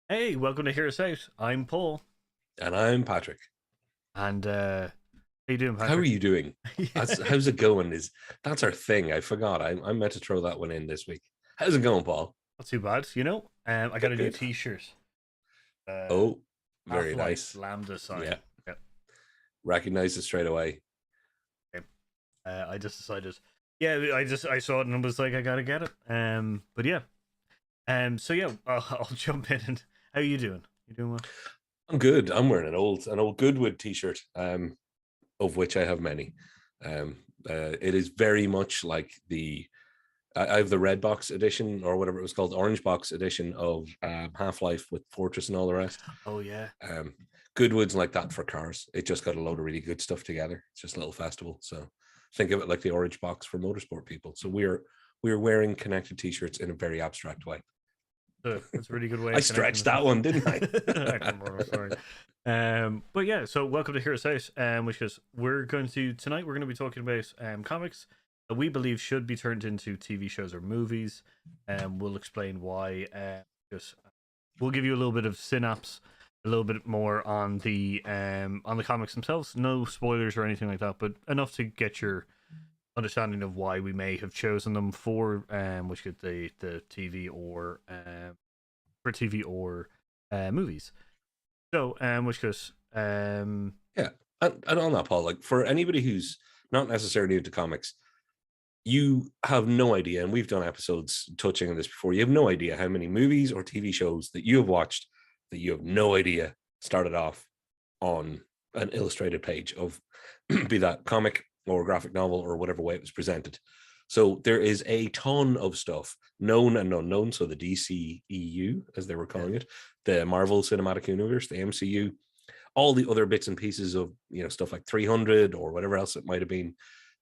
Hey, welcome to Hear Us Out. I'm Paul, And I'm Patrick. and how you doing, How are Patrick? you doing? Yeah, How's it going? That's our thing? I forgot. I meant to throw that one in this week. How's it going, Paul? not too bad. I got Good, a new good. T-shirt, uh, Oh, very Half-Life nice. Lambda Yeah, sign. Yep. recognize it straight away. Okay. I just decided. Yeah, I saw it and was like, I gotta get it. But yeah. So yeah, I'll jump in. And how you doing? You doing well? I'm good. I'm wearing an old Goodwood t-shirt, of which I have many. Um, it is very much like I have the red box edition or whatever it was called, orange box edition of Half-Life with Fortress and all the rest. Oh yeah. Um, Goodwood's like that for cars. It just got a load of really good stuff together. It's just a little festival. So think of it like the orange box for motorsport people. So we're wearing connected t-shirts in a very abstract way. So that's a really good way I of connecting stretched this. that one, didn't I? I don't remember. Sorry. But yeah, so welcome to Hear Us Out, which is we're going to be talking about comics that we believe should be turned into TV shows or movies. We'll explain why. Just we'll give you a little bit of synapse, a little bit more on the comics themselves. No spoilers or anything like that, but enough to get your understanding of why we may have chosen them for which could the TV or movies. So which goes Yeah. And on that, Paul, like for anybody who's not necessarily into comics, you have no idea, and we've done episodes touching on this before. You have no idea how many movies or TV shows that you have watched that you have no idea started off on an illustrated page of be that comic or graphic novel or whatever way it was presented. So there is a ton of stuff known and unknown. So the DCEU, as they were yeah. calling it, the Marvel Cinematic Universe, the MCU, all the other bits and pieces of stuff like 300 or whatever else it might have been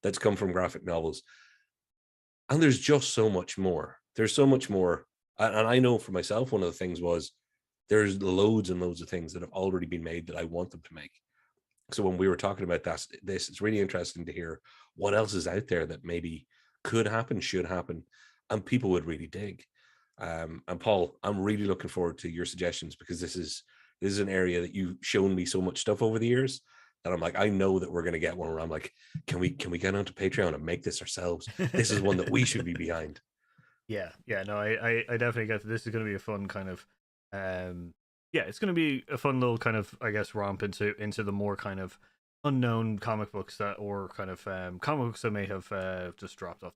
that's come from graphic novels. And there's just so much more. There's so much more. And I know for myself, one of the things was there's loads and loads of things that have already been made that I want them to make. So when we were talking about this, it's really interesting to hear what else is out there that maybe could happen, should happen, and people would really dig. And Paul, I'm really looking forward to your suggestions because this is an area that you've shown me so much stuff over the years that I'm like, I know that we're gonna get one where I'm like, can we get onto Patreon and make this ourselves? This is one that we should be behind. Yeah, no, I definitely get that this is going to be a fun kind of, yeah, it's going to be a fun little kind of, I guess, romp into the more kind of unknown comic books that, or kind of comic books that may have just dropped off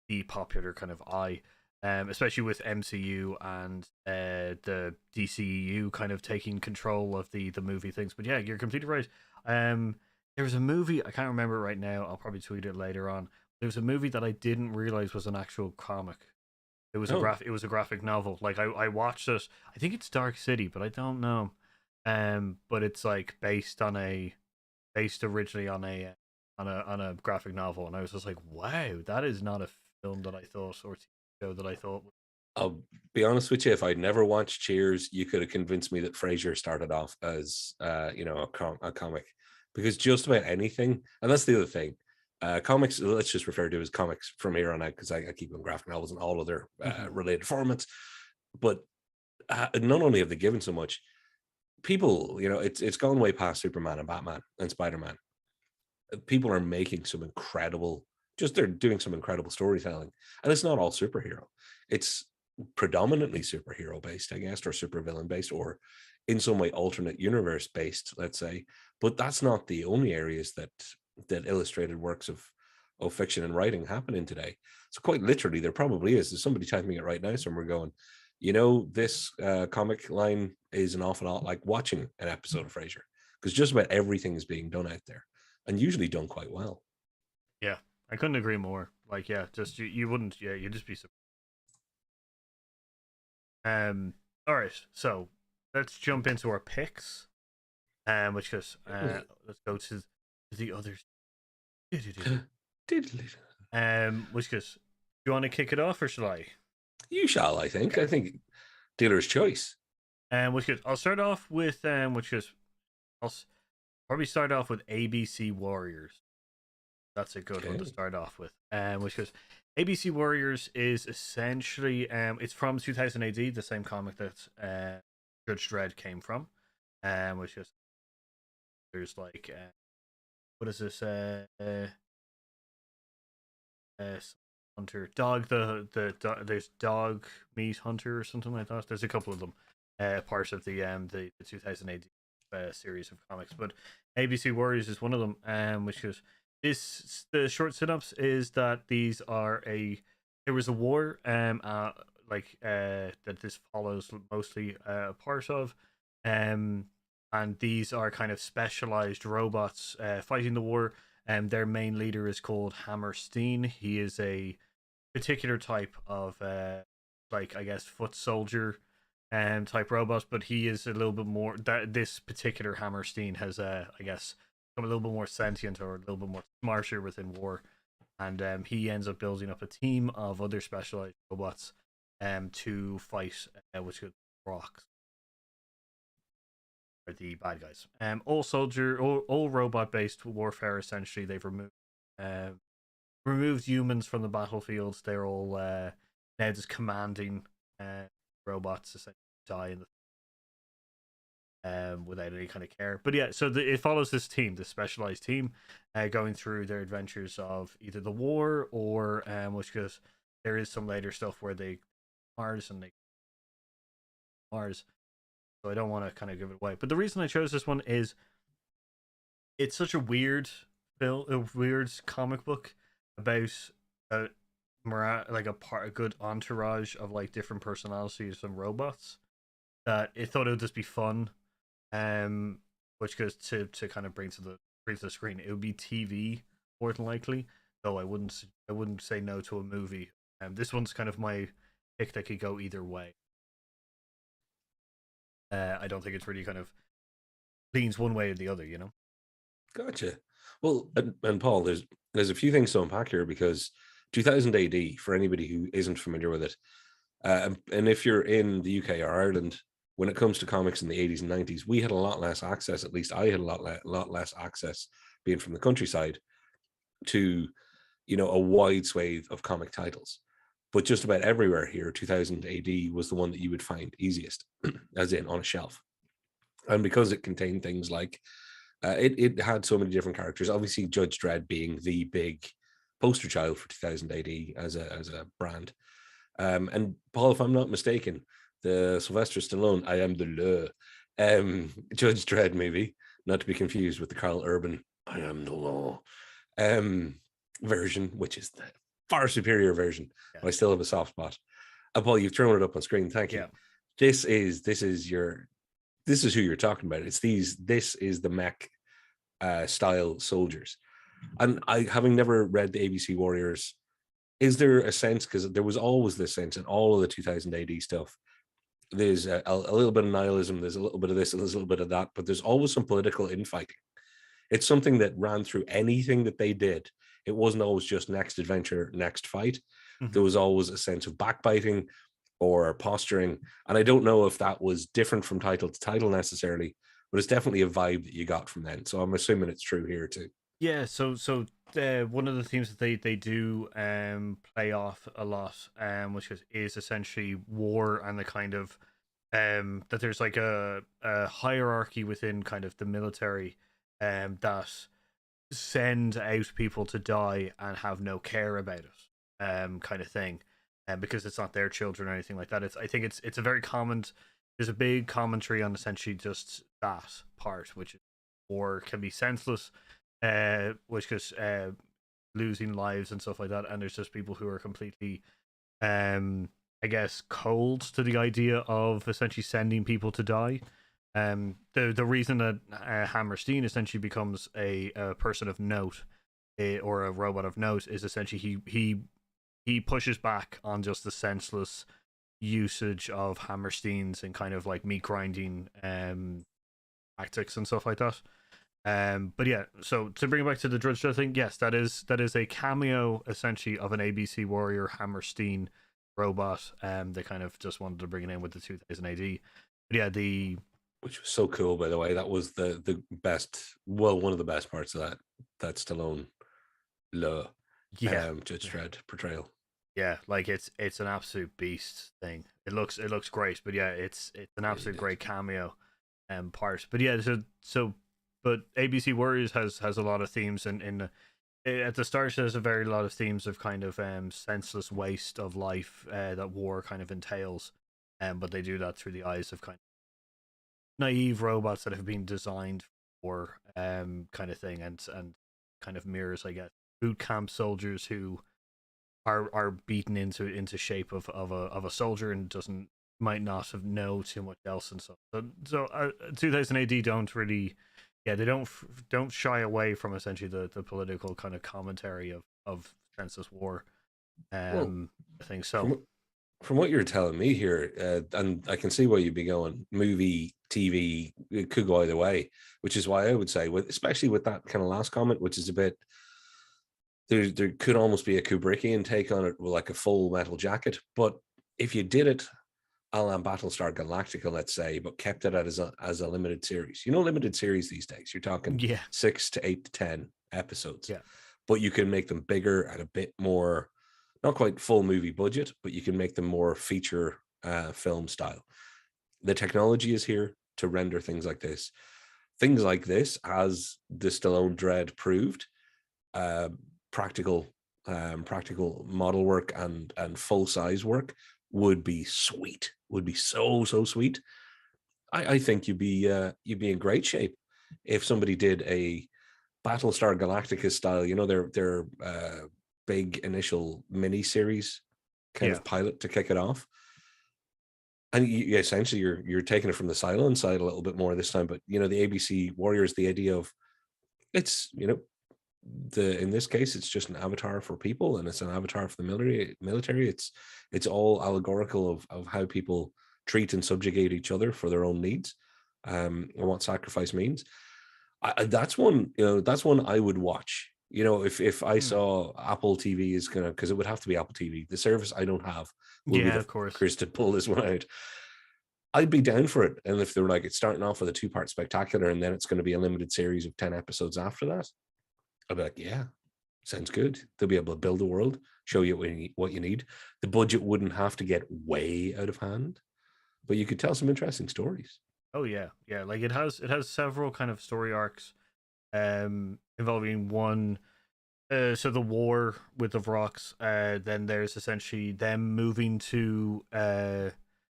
the popular kind of eye, especially with MCU and the DCEU kind of taking control of the movie things. But yeah, you're completely right. Um, there was a movie I can't remember it right now. I'll probably tweet it later on. There was a movie that I didn't realize was an actual comic. Oh, It was a graphic novel. Like I watched it. I think it's Dark City, but I don't know. But it's like based originally on a graphic novel, and I was just like, wow, that is not a film that I thought or TV show that I thought. I'll be honest with you. If I'd never watched Cheers, you could have convinced me that Frasier started off as a comic, because just about anything, and that's the other thing. Comics, let's just refer to as comics from here on out, because I keep on graphic novels and all other Mhm. related formats. But not only have they given so much, people, it's gone way past Superman and Batman and Spider-Man. People are making some incredible, just they're doing some incredible storytelling, and it's not all superhero. It's predominantly superhero based, I guess, or supervillain based, or in some way alternate universe based, let's say. But that's not the only areas that illustrated works of fiction and writing happen in today. So quite literally, there probably is. There's somebody typing it right now somewhere going, this comic line is an awful lot like watching an episode of Frasier, because just about everything is being done out there and usually done quite well. Yeah, I couldn't agree more. Like, yeah, just you wouldn't. Yeah, you'd just be. All right, so let's jump into our picks. Which goes. Let's go to the others. Which goes. Do you want to kick it off or should I? You shall, I think. Okay. I think dealer's choice. Which goes. I'll start off with which goes. I'll probably start off with ABC Warriors. That's a good one to Okay. start off with. Which goes ABC Warriors is essentially it's from 2000 AD, the same comic that Judge Dredd came from. Which is there's like what is this hunter dog there's dog meat hunter or something like that. There's a couple of them part of the 2000 AD series of comics, but ABC Warriors is one of them. Which is this the short synopsis is that these are a there was a war that this follows mostly a part of, um and these are kind of specialized robots fighting the war. Their main leader is called Hammerstein. He is a particular type of like I guess foot soldier type robot, but he is a little bit more that this particular Hammerstein has I guess become a little bit more sentient or a little bit more smarter within war. And he ends up building up a team of other specialized robots to fight which are rocks are the bad guys. All robot based warfare. Essentially, they've uh, removed humans from the battlefields. They're all now just commanding robots essentially die in the without any kind of care. But yeah, so it follows this team, this specialized team, going through their adventures of either the war or which goes there is some later stuff where they Mars and they Mars. So I don't want to kind of give it away. But the reason I chose this one is it's such a weird a weird comic book about a like a good entourage of like different personalities and robots that it thought it would just be fun. Um, which goes to kind of bring to the screen. It would be TV more than likely, though I wouldn't say no to a movie. This one's kind of my pick that could go either way. I don't think it's really kind of leans one way or the other, you know. Gotcha. Well, and Paul, there's a few things to unpack here because 2000 AD, for anybody who isn't familiar with it, and if you're in the UK or Ireland, when it comes to comics in the 80s and 90s, we had a lot less access. At least I had lot less access, being from the countryside, to a wide swathe of comic titles. But just about everywhere here, 2000 AD was the one that you would find easiest, as in on a shelf, and because it contained things like it had so many different characters. Obviously, Judge Dredd being the big poster child for 2000 AD as a brand. And Paul, if I'm not mistaken, the Sylvester Stallone "I Am the Law" Judge Dredd movie, not to be confused with the Carl Urban "I Am the Law" version, which is the far superior version. Yeah. But I still have a soft spot. Paul, you've thrown it up on screen. Thank you. Yeah. This is who you're talking about. This is the mech style soldiers. And I, having never read the ABC Warriors, is there a sense, because there was always this sense in all of the 2000 AD stuff, there's a little bit of nihilism, there's a little bit of this and there's a little bit of that, but there's always some political infighting. It's something that ran through anything that they did. It wasn't always just next adventure, next fight. There was always a sense of backbiting or posturing. And I don't know if that was different from title to title necessarily, but it's definitely a vibe that you got from then. So I'm assuming it's true here too. Yeah, so one of the themes that they do play off a lot, which is essentially war and the kind of that there's like a hierarchy within kind of the military that send out people to die and have no care about it, kind of thing, and because it's not their children or anything like that. I think it's a very common. There's a big commentary on essentially just that part, which is war can be senseless, which is losing lives and stuff like that, and there's just people who are completely I guess cold to the idea of essentially sending people to die. The reason that Hammerstein essentially becomes a person of note, or a robot of note, is essentially he pushes back on just the senseless usage of Hammersteins and kind of like meat grinding tactics and stuff like that. But yeah, so to bring it back to the Drudge thing, yes, that is a cameo essentially of an ABC Warrior Hammerstein robot. They kind of just wanted to bring it in with the 2000 AD. But yeah, which was so cool, by the way. That was the best, well, one of the best parts of that Stallone Le Yeah, Judge Dredd portrayal. yeah, like it's an absolute beast thing. It looks great, but yeah, it's an Really absolute did. great cameo part. But yeah, but ABC Warriors has a lot of themes at the start. There's a very lot of themes of kind of senseless waste of life that war kind of entails, but they do that through the eyes of kind of naive robots that have been designed for kind of thing, and kind of mirrors, I guess, boot camp soldiers who are beaten into shape of a soldier and doesn't might not have know too much else and stuff. So 2000 AD don't really, yeah, they don't shy away from essentially the political kind of commentary of senseless war. Well, I think so. from from what you're telling me here, and I can see why you'd be going movie, TV, it could go either way, which is why I would say, with especially with that kind of last comment, which is a bit there could almost be a Kubrickian take on it, with like a full metal jacket. But if you did it a la Battlestar Galactica, let's say, but kept it as a limited series, limited series these days, you're talking Yeah, 6 to 8 to 10 episodes, yeah, but you can make them bigger and a bit more, not quite full movie budget, but you can make them more feature film style. The technology is here to render things like this. Things like this, as the Stallone Dread proved, uh, practical practical model work and full size work would be sweet. Would be so sweet. I think you'd be in great shape if somebody did a Battlestar Galactica style. Their big initial mini series kind yeah. of pilot to kick it off. And essentially you're taking it from the Cylon side a little bit more this time, but the ABC Warriors, the idea of it's in this case it's just an avatar for people, and it's an avatar for the military. It's all allegorical of how people treat and subjugate each other for their own needs, and what sacrifice means. That's one I would watch. If I Hmm. saw Apple TV is gonna, because it would have to be Apple TV, the service I don't have will be Yeah, the of course. fuckers to pull this one out. I'd be down for it. And if they were like, it's starting off with a 2-part spectacular and then it's going to be a limited series of 10 episodes after that, I'd be like, yeah, sounds good. They'll be able to build a world, show you what you need. The budget wouldn't have to get way out of hand, but you could tell some interesting stories. Oh yeah, yeah. Like it has several kind of story arcs, involving one. So the war with the Vrocks. Then there's essentially them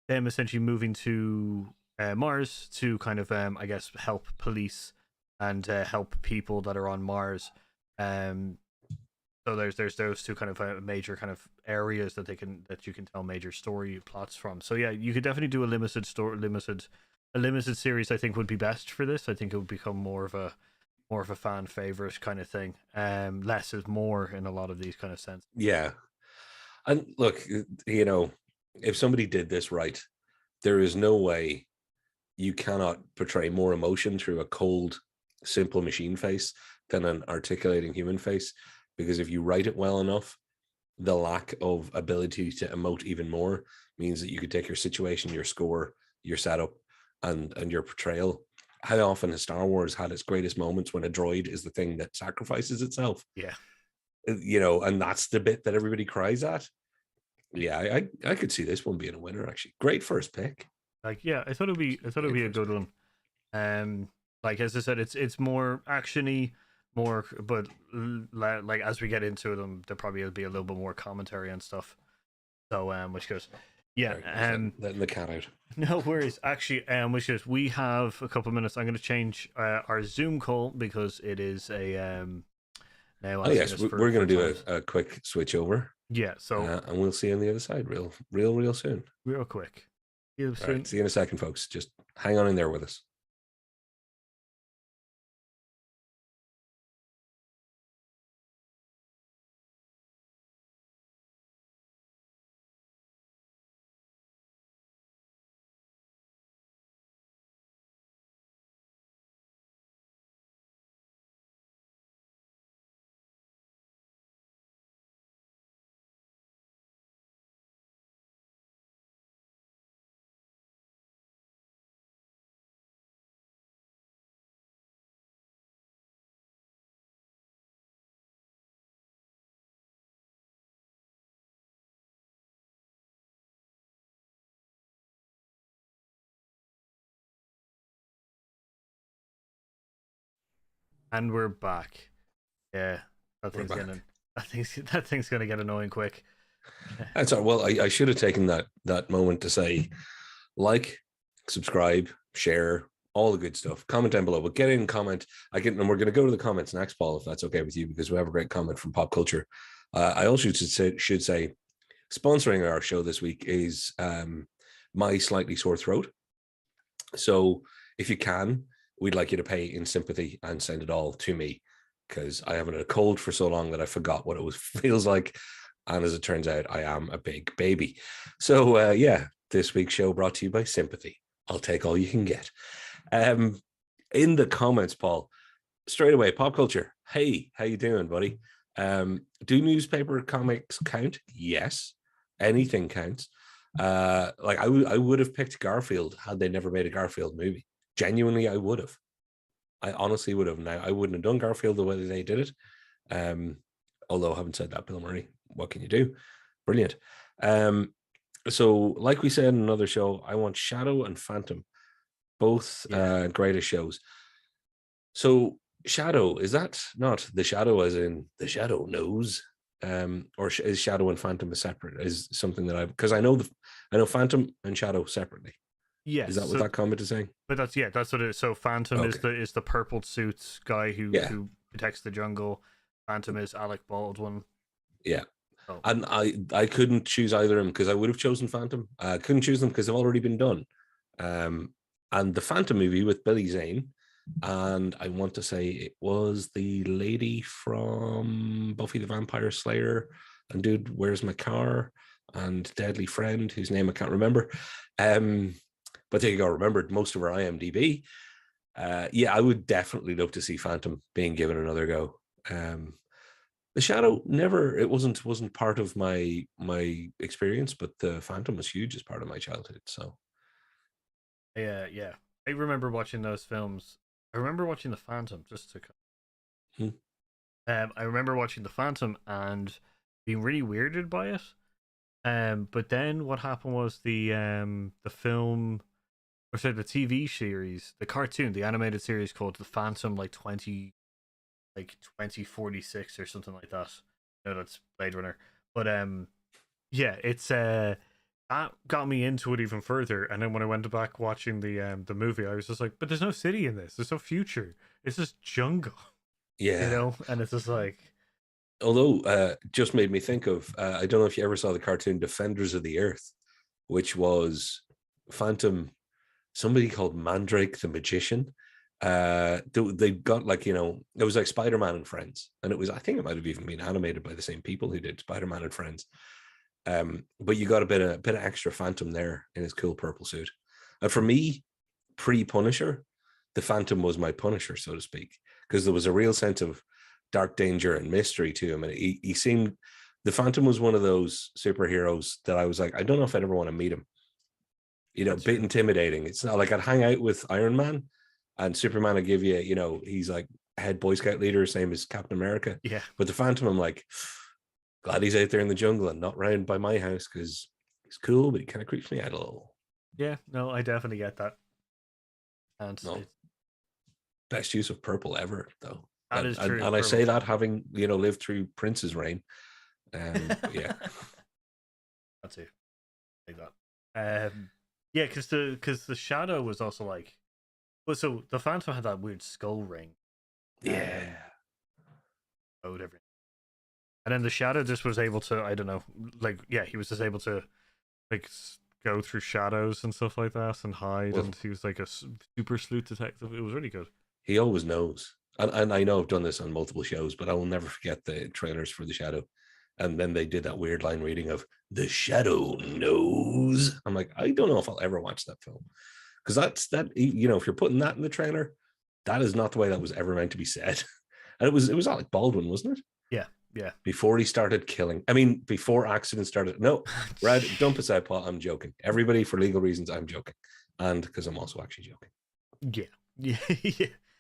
essentially moving to Mars to kind of I guess help police and help people that are on Mars. Um, so there's those two kind of major kind of areas that you can tell major story plots from. So yeah, you could definitely do a limited series. I think would be best for this. I think it would become more of a fan favorite kind of thing. Less is more in a lot of these kind of sense. Yeah. And look, if somebody did this right, there is no way you cannot portray more emotion through a cold, simple machine face than an articulating human face. Because if you write it well enough, the lack of ability to emote even more means that you could take your situation, your score, your setup, and your portrayal. How often has Star Wars had its greatest moments when a droid is the thing that sacrifices itself? Yeah, And that's the bit that everybody cries at. Yeah, I could see this one being a winner, actually. Great first pick. like yeah, I thought it'd Great be a first good pick. one. Like as I said, it's more actiony, more, but like as we get into them, there probably will be a little bit more commentary and stuff. So which goes, yeah, Sorry, just letting the cat out. no worries. Actually, which is we have a couple of minutes. I'm going to change our Zoom call because it is a now Oh asking yes, us we're for going to do times. a quick switch over, Yeah, so and we'll see you on the other side real soon. real quick. See you All right, soon. see you in a second, folks. Just hang on in there with us. And we're back. Yeah, that We're thing's back. getting that thing's gonna get annoying quick. That's all. Well, I should have taken that moment to say like, subscribe, share, all the good stuff. Comment down below, but get in comment. And we're going to go to the comments next, Paul, if that's okay with you, because we have a great comment from Pop Culture. I also should say, sponsoring our show this week is My Slightly Sore Throat. So if you can, we'd like you to pay in sympathy and send it all to me, because I haven't had a cold for so long that I forgot what it feels like. And as it turns out, I am a big baby. So yeah, this week's show brought to you by Sympathy. I'll take all you can get. In the comments, Paul, straight away, Pop Culture. Hey, how you doing, buddy? Do newspaper comics count? Yes, anything counts. Like I would have picked Garfield had they never made a Garfield movie. Genuinely, I would have. I honestly would have. Now I wouldn't have done Garfield the way they did it. Although having said that, Bill Murray, what can you do? Brilliant. So like we said in another show, I want Shadow and Phantom, both greatest shows. So Shadow, is that not the Shadow as in the Shadow knows? Or is Shadow and Phantom a separate? Is something that because I know Phantom and Shadow separately. Yes. Is that what that comment is saying? But that's what it is. So Phantom is the purple suits guy who protects the jungle. Phantom is Alec Baldwin. Yeah. Oh. And I couldn't choose either of them because I would have chosen Phantom. I couldn't choose them because they've already been done. And the Phantom movie with Billy Zane, and I want to say it was the lady from Buffy the Vampire Slayer and Dude, Where's My Car? And Deadly Friend, whose name I can't remember. But there you go, remembered most of her IMDb. Yeah, I would definitely love to see Phantom being given another go. The Shadow it wasn't part of my experience, but the Phantom was huge as part of my childhood. So yeah, I remember watching those films. I remember watching the Phantom just to. I remember watching the Phantom and being really weirded by it. But then what happened was the film, or sorry, the TV series, the cartoon, the animated series called The Phantom, like 2046 or something like that. No, that's Blade Runner. But yeah, it's that got me into it even further. And then when I went back watching the movie, I was just like, but there's no city in this. There's no future. It's just jungle. Yeah, you know, and it's just like. Although, just made me think of I don't know if you ever saw the cartoon Defenders of the Earth, which was Phantom, somebody called Mandrake the Magician. They got like, it was like Spider-Man and Friends, and I think it might have even been animated by the same people who did Spider-Man and Friends. But you got a bit of extra Phantom there in his cool purple suit. And for me, pre-Punisher, the Phantom was my Punisher, so to speak, because there was a real sense of dark danger and mystery to him, and he seemed. The Phantom was one of those superheroes that I was like, I don't know if I'd ever want to meet him. A bit intimidating. It's not like I'd hang out with Iron Man, and Superman would give you, he's like head Boy Scout leader, same as Captain America. Yeah. But the Phantom, I'm like, glad he's out there in the jungle and not round by my house because he's cool, but he kind of creeps me out a little. Yeah, no, I definitely get that. And best use of purple ever, though. That is true. And I say that having lived through Prince's reign. Yeah, that's it. Like that. Yeah, because the Shadow was also like, well, so the Phantom had that weird skull ring. Yeah. Everything. And then the Shadow just was able to, I don't know, like, yeah, he was just able to like go through shadows and stuff like that and hide, and he was like a super sleuth detective. It was really good. He always knows. And I know I've done this on multiple shows, but I will never forget the trailers for The Shadow. And then they did that weird line reading of The Shadow knows. I'm like, I don't know if I'll ever watch that film. Because that, if you're putting that in the trailer, that is not the way that was ever meant to be said. And it was Alec Baldwin, wasn't it? Yeah. Before he started killing. I mean, before accidents started. No, Brad, dump us out, Paul. I'm joking. Everybody, for legal reasons, I'm joking. And because I'm also actually joking. Yeah.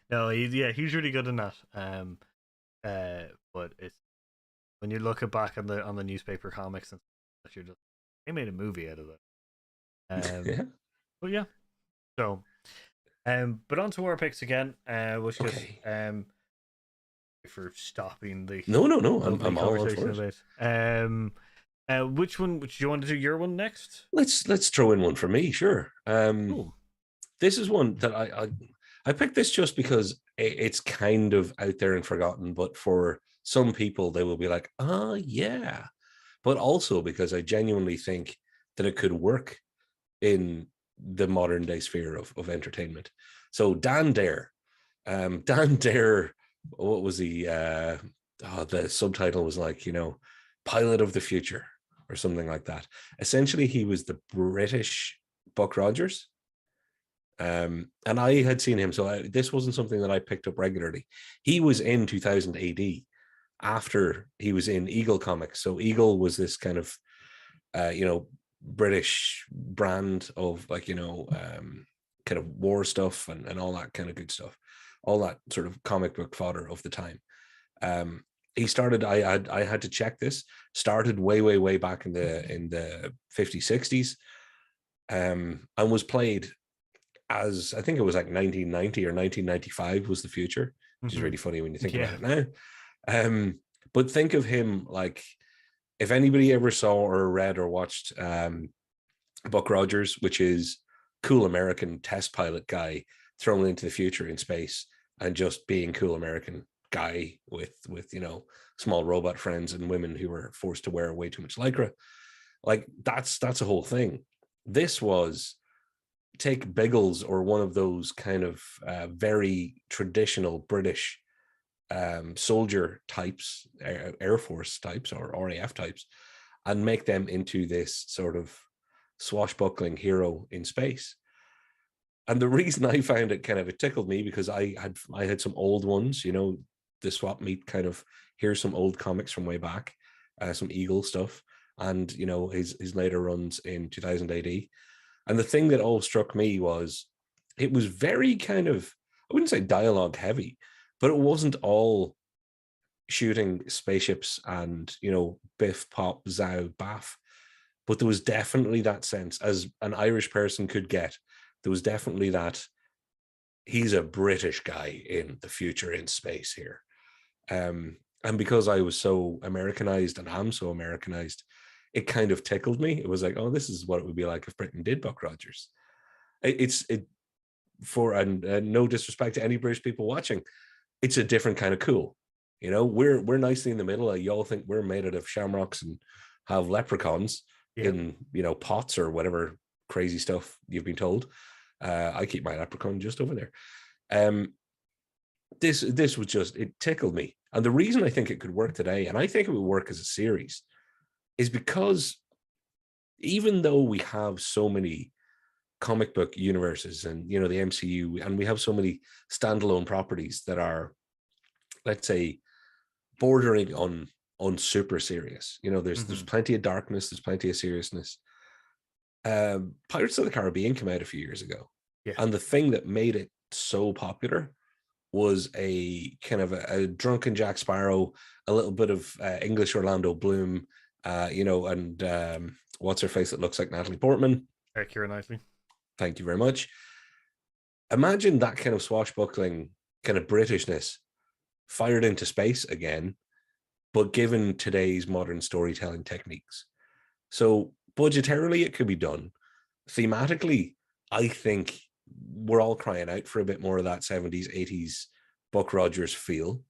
No, he's really good in that. But it's when you look back on the newspaper comics and you're just, they made a movie out of it. Yeah. But yeah. So, but on to our picks again, which is for stopping the No, no, no. lovely I'm all on for conversation it. about. Which one? Which do you want to do? Your one next? Let's throw in one for me, sure. Cool. This is one that I picked this just because it's kind of out there and forgotten, but for some people they will be like, oh yeah, but also because I genuinely think that it could work in the modern day sphere of entertainment. So Dan Dare, Dan Dare, what was he? The subtitle was like, pilot of the future or something like that. Essentially, he was the British Buck Rogers. And I had seen him, so this wasn't something that I picked up regularly. He was in 2000 AD after he was in Eagle Comics. So Eagle was this kind of, British brand of kind of war stuff and all that kind of good stuff, all that sort of comic book fodder of the time. He started. I had to check this. Started way back in the 50s, 60s, and was played as, I think it was like 1990 or 1995 was the future, which is really funny when you think about it now. But think of him like, if anybody ever saw or read or watched Buck Rogers, which is cool American test pilot guy thrown into the future in space and just being cool American guy with small robot friends and women who were forced to wear way too much lycra. Like that's a whole thing. This was, take Biggles or one of those kind of very traditional British soldier types, Air Force types or RAF types, and make them into this sort of swashbuckling hero in space. And the reason I found it it tickled me, because I had some old ones, the swap meet kind of, here's some old comics from way back, some Eagle stuff, and his later runs in 2000 AD. And the thing that all struck me was it was very kind of, I wouldn't say dialogue heavy, but it wasn't all shooting spaceships and, biff, pop, zow, baff. But there was definitely that sense, as an Irish person could get, there was definitely that he's a British guy in the future in space here. And because I was so Americanized and am so Americanized, it kind of tickled me. It was like, oh, this is what it would be like if Britain did Buck Rogers. And no disrespect to any British people watching, it's a different kind of cool. We're nicely in the middle. Y'all think we're made out of shamrocks and have leprechauns in pots or whatever crazy stuff you've been told. I keep my leprechaun just over there. This was just, it tickled me. And the reason I think it could work today, and I think it would work as a series, is because even though we have so many comic book universes and the MCU, and we have so many standalone properties that are, let's say, bordering on super serious, there's plenty of darkness, there's plenty of seriousness. Pirates of the Caribbean came out a few years ago, and the thing that made it so popular was a kind of a drunken Jack Sparrow, a little bit of English Orlando Bloom, and what's her face that looks like Natalie Portman? Keira Knightley. Thank you very much. Imagine that kind of swashbuckling, kind of Britishness fired into space again, but given today's modern storytelling techniques. So budgetarily, it could be done. Thematically, I think we're all crying out for a bit more of that 70s, 80s Buck Rogers feel.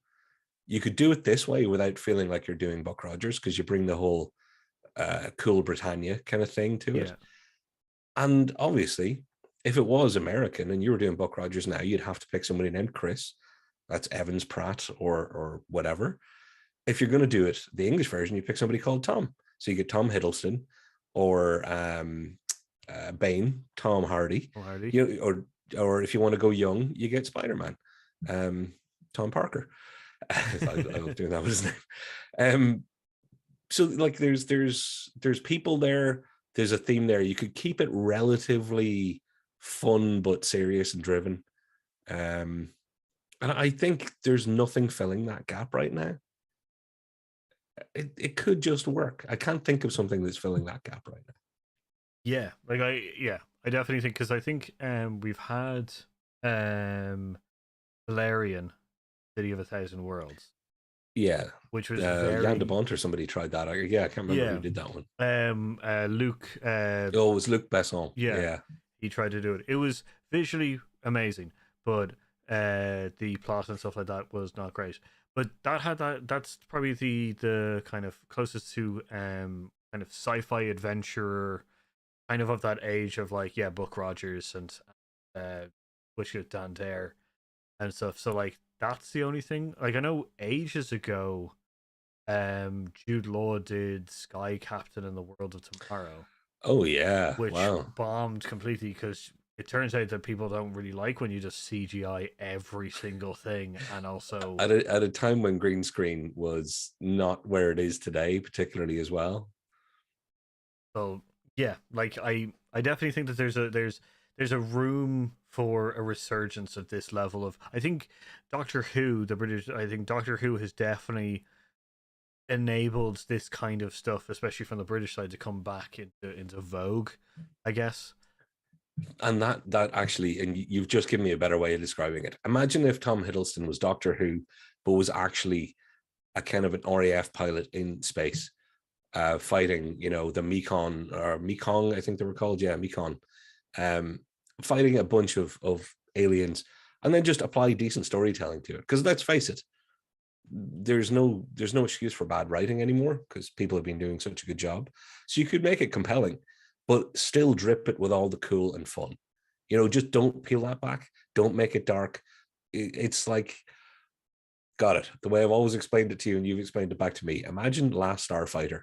You could do it this way without feeling like you're doing Buck Rogers, because you bring the whole cool Britannia kind of thing to it. And obviously, if it was American and you were doing Buck Rogers now, you'd have to pick somebody named Chris. That's Evans Pratt or whatever. If you're going to do it, the English version, you pick somebody called Tom. So you get Tom Hiddleston or Bane, Tom Hardy. Or if you want to go young, you get Spider-Man, Tom Parker. I love doing that with his name. So like there's people there, there's a theme there. You could keep it relatively fun but serious and driven. And I think there's nothing filling that gap right now. It could just work. I can't think of something that's filling that gap right now. Yeah, I definitely think, because I think we've had Valerian, City of a Thousand Worlds. Yeah. which was Jan de very Bont or somebody tried that. Yeah, I can't remember who yeah. did that one. Luke, Oh, it was Luc Besson. yeah, Yeah. he tried to do it. It was visually amazing, but the plot and stuff like that was not great. But that had that. That's probably the kind of closest to kind of sci-fi adventure, kind of that age of like yeah, Buck Rogers and which is Dan Dare and stuff. So like that's the only thing. Like I know ages ago, Jude Law did Sky Captain in the World of Tomorrow, Oh yeah. which Wow. bombed completely because it turns out that people don't really like when you just CGI every single thing, and also At a time when green screen was not where it is today, particularly as well. so yeah, like I definitely think that there's a room for a resurgence of this level of I think Doctor Who, the British, I think Doctor Who has definitely enabled this kind of stuff, especially from the British side, to come back into vogue, I guess. And that actually, and you've just given me a better way of describing it. Imagine if Tom Hiddleston was Doctor Who, but was actually a kind of an RAF pilot in space, fighting, the Mekong or Mekong, I think they were called. Yeah, Mekong, um, fighting a bunch of aliens, and then just apply decent storytelling to it. Because let's face it, there's no excuse for bad writing anymore because people have been doing such a good job. So you could make it compelling, but still drip it with all the cool and fun. Just don't peel that back. Don't make it dark. It's like, got it. The way I've always explained it to you, and you've explained it back to me. Imagine Last Starfighter,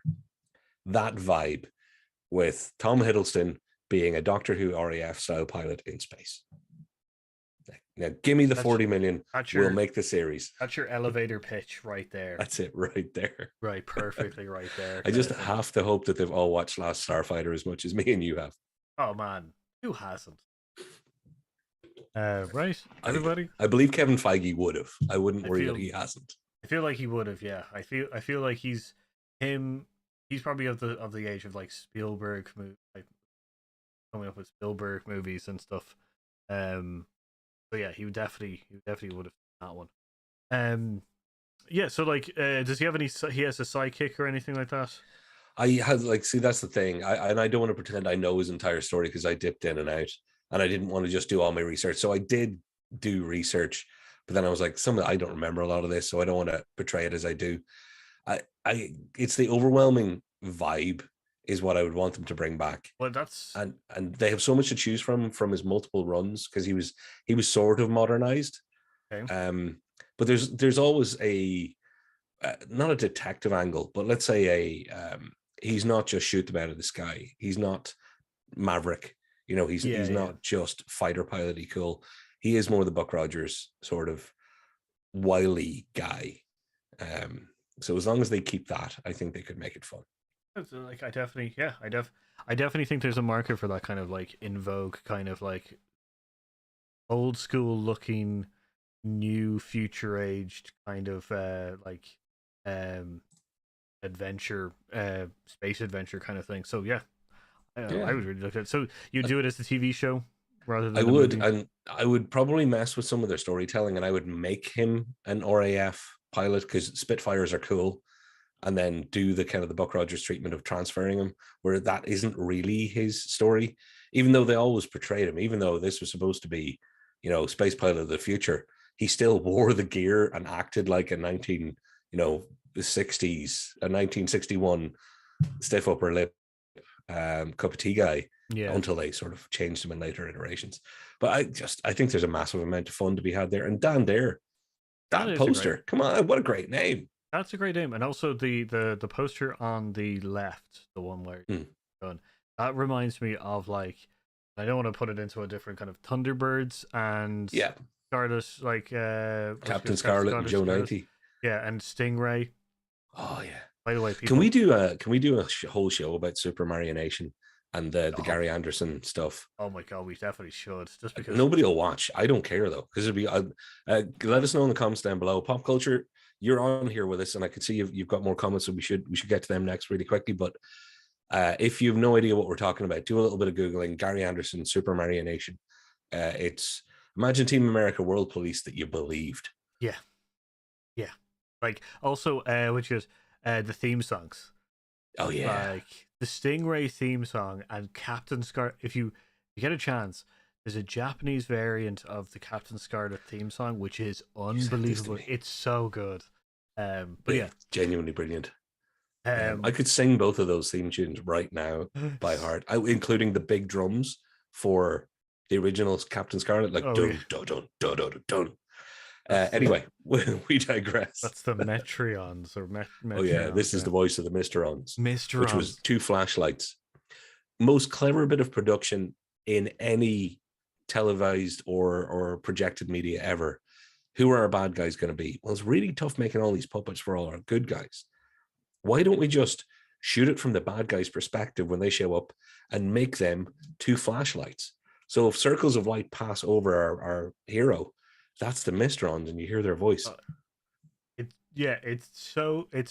that vibe with Tom Hiddleston being a Doctor Who RAF style pilot in space. Now, give me the That's 40 million. We'll make the series. that's your elevator pitch right there. That's it right there. Right, perfectly right there. I just have to hope that they've all watched Last Starfighter as much as me and you have. Oh man, who hasn't? Right, I, everybody. I believe Kevin Feige would have. I wouldn't I worry feel that he hasn't. I feel like he would have. Yeah, I feel like him. He's probably of the age of like Spielberg, like coming up with Spielberg movies and stuff. So yeah, he definitely would have done that one. Yeah. So like, does he have any? He has a sidekick or anything like that? I had see, that's the thing. I don't want to pretend I know his entire story because I dipped in and out, and I didn't want to just do all my research. So I did do research, but then I was like, I don't remember a lot of this, so I don't want to portray it as I do. It's the overwhelming vibe is what I would want them to bring back. Well, that's And they have so much to choose from his multiple runs because he was sort of modernized. okay. But there's always a not a detective angle, but let's say he's not just shoot them out of the sky. He's not Maverick. He's Yeah, he's yeah. not just fighter pilot cool. He is more the Buck Rogers sort of wily guy. So as long as they keep that, I think they could make it fun. Like I definitely, yeah, I definitely think there's a market for that kind of like in vogue, kind of like old school looking, new future aged kind of like um adventure, space adventure kind of thing. So yeah, Yeah, I would really look at it. So you do it as a TV show rather I than a would, movie. and I would probably mess with some of their storytelling, and I would make him an RAF pilot because Spitfires are cool, and then do the kind of the Buck Rogers treatment of transferring him, where that isn't really his story, even though they always portrayed him, even though this was supposed to be, space pilot of the future, he still wore the gear and acted like a 60s, a 1961 stiff upper lip cup of tea guy Yeah, until they sort of changed him in later iterations. But I think there's a massive amount of fun to be had there. And Dan Dare, that that is a great. poster, come on, what a great name. That's a great name, and also the poster on the left, the one where Hmm. going, that reminds me of like I don't want to put it into a different kind of Thunderbirds and Yeah, Stardust, like Captain Scarlet and Joe Stardust, 90. yeah, and Stingray. Oh yeah. By the way, Can we people, do a whole show about Super Mario Nation and the oh, Gary Anderson stuff? oh my god, we definitely should, just because. Nobody will watch. I don't care though, because it'd be. Let us know in the comments down below. Pop culture, you're on here with us, and I can see you've got more comments, so we should get to them next really quickly. But if you have no idea what we're talking about, do a little bit of googling. Gary Anderson, Super Mario Nation. It's imagine Team America World Police that you believed. Yeah, yeah, Like also, which is the theme songs, Oh yeah, like the Stingray theme song and Captain Scar. If you get a chance, there's a Japanese variant of the Captain Scarlet theme song, which is you sent this to unbelievable. me. It's so good. But yeah, Genuinely brilliant. I um, could sing both of those theme tunes right now by heart, including the big drums for the original Captain Scarlet, like oh yeah, dun dun dun dun dun dun. that's the Anyway, we digress. that's the Metreons or Oh yeah, Meteorons, this is yeah, the voice of the Mysterons, which was Mysterons. two flashlights. Most clever bit of production in any televised or projected media ever. Who are our bad guys going to be? Well, it's really tough making all these puppets for all our good guys. Why don't we just shoot it from the bad guy's perspective when they show up and make them two flashlights? So if circles of light pass over our hero, that's the Mysterons, and you hear their voice. It's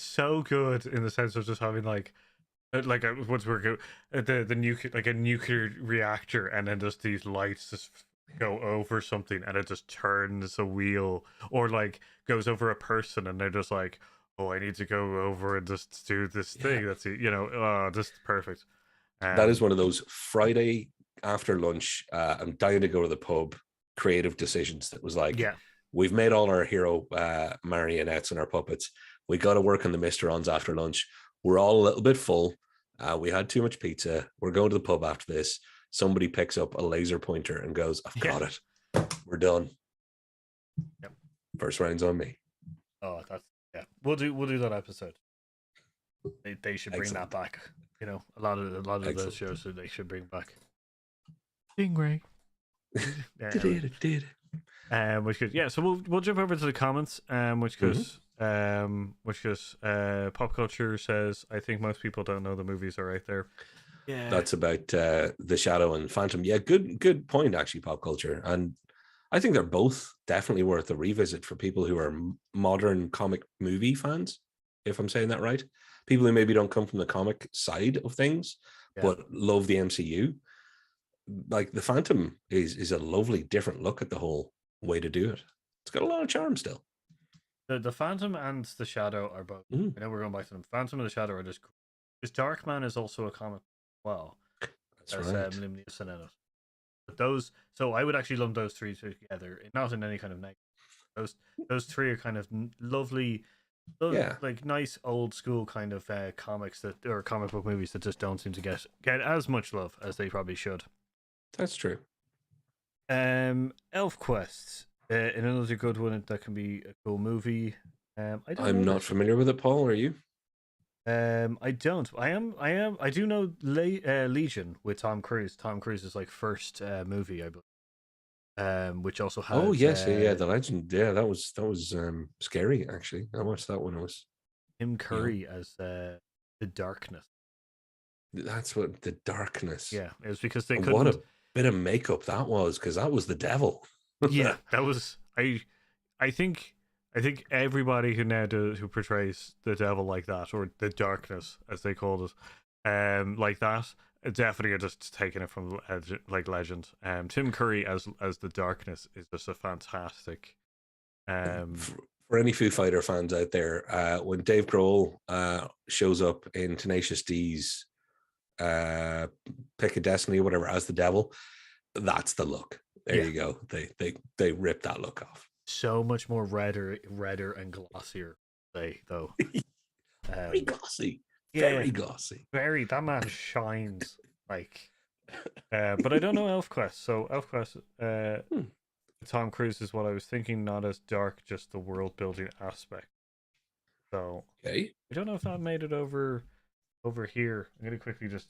so good in the sense of just having like what's we're go the nuclear like a nuclear reactor, and then just these lights just go over something and it just turns a wheel, or like goes over a person and they're just like, oh, I need to go over and just do this Yeah, thing. That's oh, just perfect. that is Um, one of those Friday after lunch. I'm dying to go to the pub. Creative decisions that was like, yeah, we've made all our hero marionettes and our puppets. We got to work on the Mysterons after lunch. We're all a little bit full. We had too much pizza. We're going to the pub after this. Somebody picks up a laser pointer and goes, I've yeah, got it. We're done. yep. First round's on me. Oh, that's yeah. We'll do that episode. They should bring that Excellent. back. A lot of those Excellent. shows that they should bring back. Stingray. Which goes, yeah. So we'll jump over to the comments. Pop culture says, I think most people don't know the movies are right there. Yeah. That's about the Shadow and Phantom. Yeah, good point actually. Pop culture, and I think they're both definitely worth a revisit for people who are modern comic movie fans. If I'm saying that right, people who maybe don't come from the comic side of things, Yeah. but love the MCU. Like the Phantom is a lovely different look at the whole way to do it. It's got a lot of charm still. The Phantom and the Shadow are both. Mm, I know we're going back to them. Phantom and the Shadow are just. Because Darkman is also a comic. Well, that's as right. Liam Neeson in it. But those, so I would actually lump those three together, not in any kind of negative. Those three are kind of lovely, Yeah, like nice old school kind of comics that or comic book movies that just don't seem to get as much love as they probably should. that's true. Elf Quest, another good one that can be a cool movie. I don't I'm know not this. familiar with it, Paul. Are you? I don't. I am. I am. I do know Legion with Tom Cruise. Tom Cruise's like first movie, I believe. Which also Oh has yes, yeah, the Legend. Yeah, that was scary actually. I watched that when I was Tim young. Curry as the Darkness. That's what the darkness. Yeah, it was because they And what couldn't. a bit of makeup that was, because that was the devil. Yeah, that was I think. I think everybody who portrays the devil like that, or the darkness as they called it, like that, definitely are just taking it from like legend. Tim Curry as the darkness is just a fantastic. Um, For any Foo Fighter fans out there, when Dave Grohl shows up in Tenacious D's Pick a Destiny, whatever, as the devil, that's the look. There yeah, you go. They ripped that look off. so much more redder and glossier. They though. Very Um, glossy. yeah, Very glossy. very. That man shines like. But I don't know ElfQuest. So ElfQuest, Hmm. Tom Cruise is what I was thinking. Not as dark, just the world building aspect. So Okay. I don't know if that made it over here. I'm gonna quickly just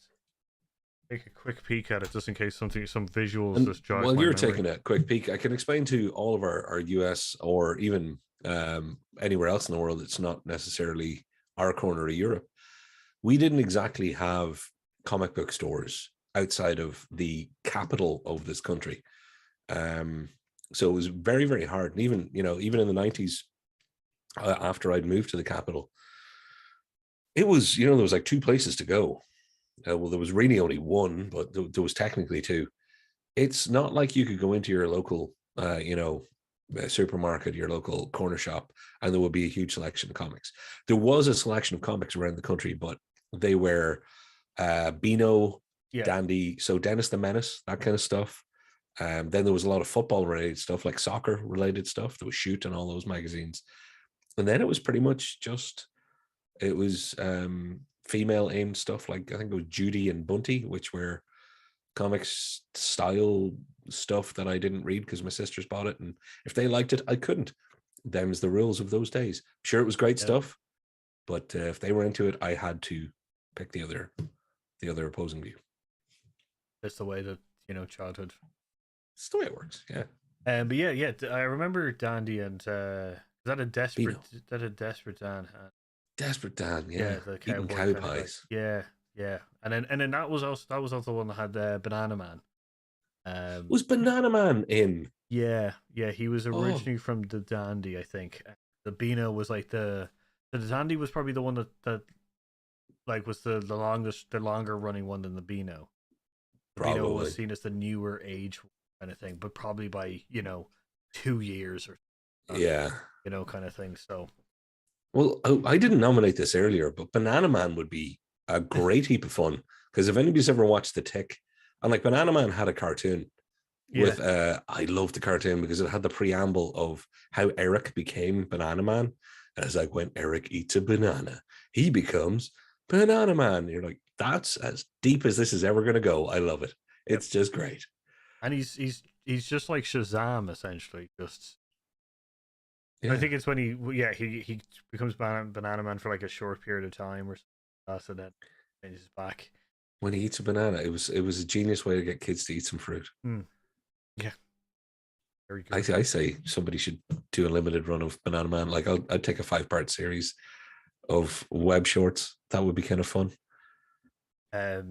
take a quick peek at it, just in case some visuals And just jog while my you're memory. taking a quick peek, I can explain to all of our US or even anywhere else in the world, it's not necessarily our corner of Europe. We didn't exactly have comic book stores outside of the capital of this country. Um, so it was very, very hard. And even in the 90s, after I'd moved to the capital, it was, there was like two places to go. Well, there was really only one, but there was technically two. It's not like you could go into your local, supermarket, your local corner shop, and there would be a huge selection of comics. There was a selection of comics around the country, but they were Beano, Yeah. Dandy, so Dennis the Menace, that kind of stuff. Then there was a lot of football related stuff, like soccer related stuff. There was Shoot and all those magazines. And then it was pretty much just, it was female aimed stuff, like I think it was Judy and Bunty, which were comics style stuff that I didn't read because my sisters bought it, and if they liked it, I couldn't. Them's the rules of those days. Sure, it was great stuff, but if they were into it, I had to pick the other opposing view. That's the way that childhood. It's the way it works. Yeah. But yeah. I remember Dandy and that a desperate Beano. that a desperate Dan. Desperate Dan. Yeah. The Eating cowboy cow kind of pies. yeah. And then that was also the one that had Banana Man. Was Banana Man in? Yeah. He was originally from the Dandy, I think. The Beano was like the Dandy was probably the one that like was the longer running one than the Beano. The Beano was seen as the newer age kind of thing, but probably by 2 years or yeah, kind of thing. So, well, I didn't nominate this earlier, but Banana Man would be a great heap of fun because if anybody's ever watched The Tick, and like Banana Man had a cartoon with I loved the cartoon because it had the preamble of how Eric became Banana Man. And it's like when Eric eats a banana, he becomes Banana Man. You're like, that's as deep as this is ever going to go. I love it. It's just great. And he's just like Shazam essentially. Just yeah. I think it's when he becomes Banana Man for like a short period of time or something, and then changes back. When he eats a banana, it was a genius way to get kids to eat some fruit. Yeah. Very good. I say somebody should do a limited run of Banana Man. Like I'd take a 5-part series of web shorts. That would be kind of fun. Yeah,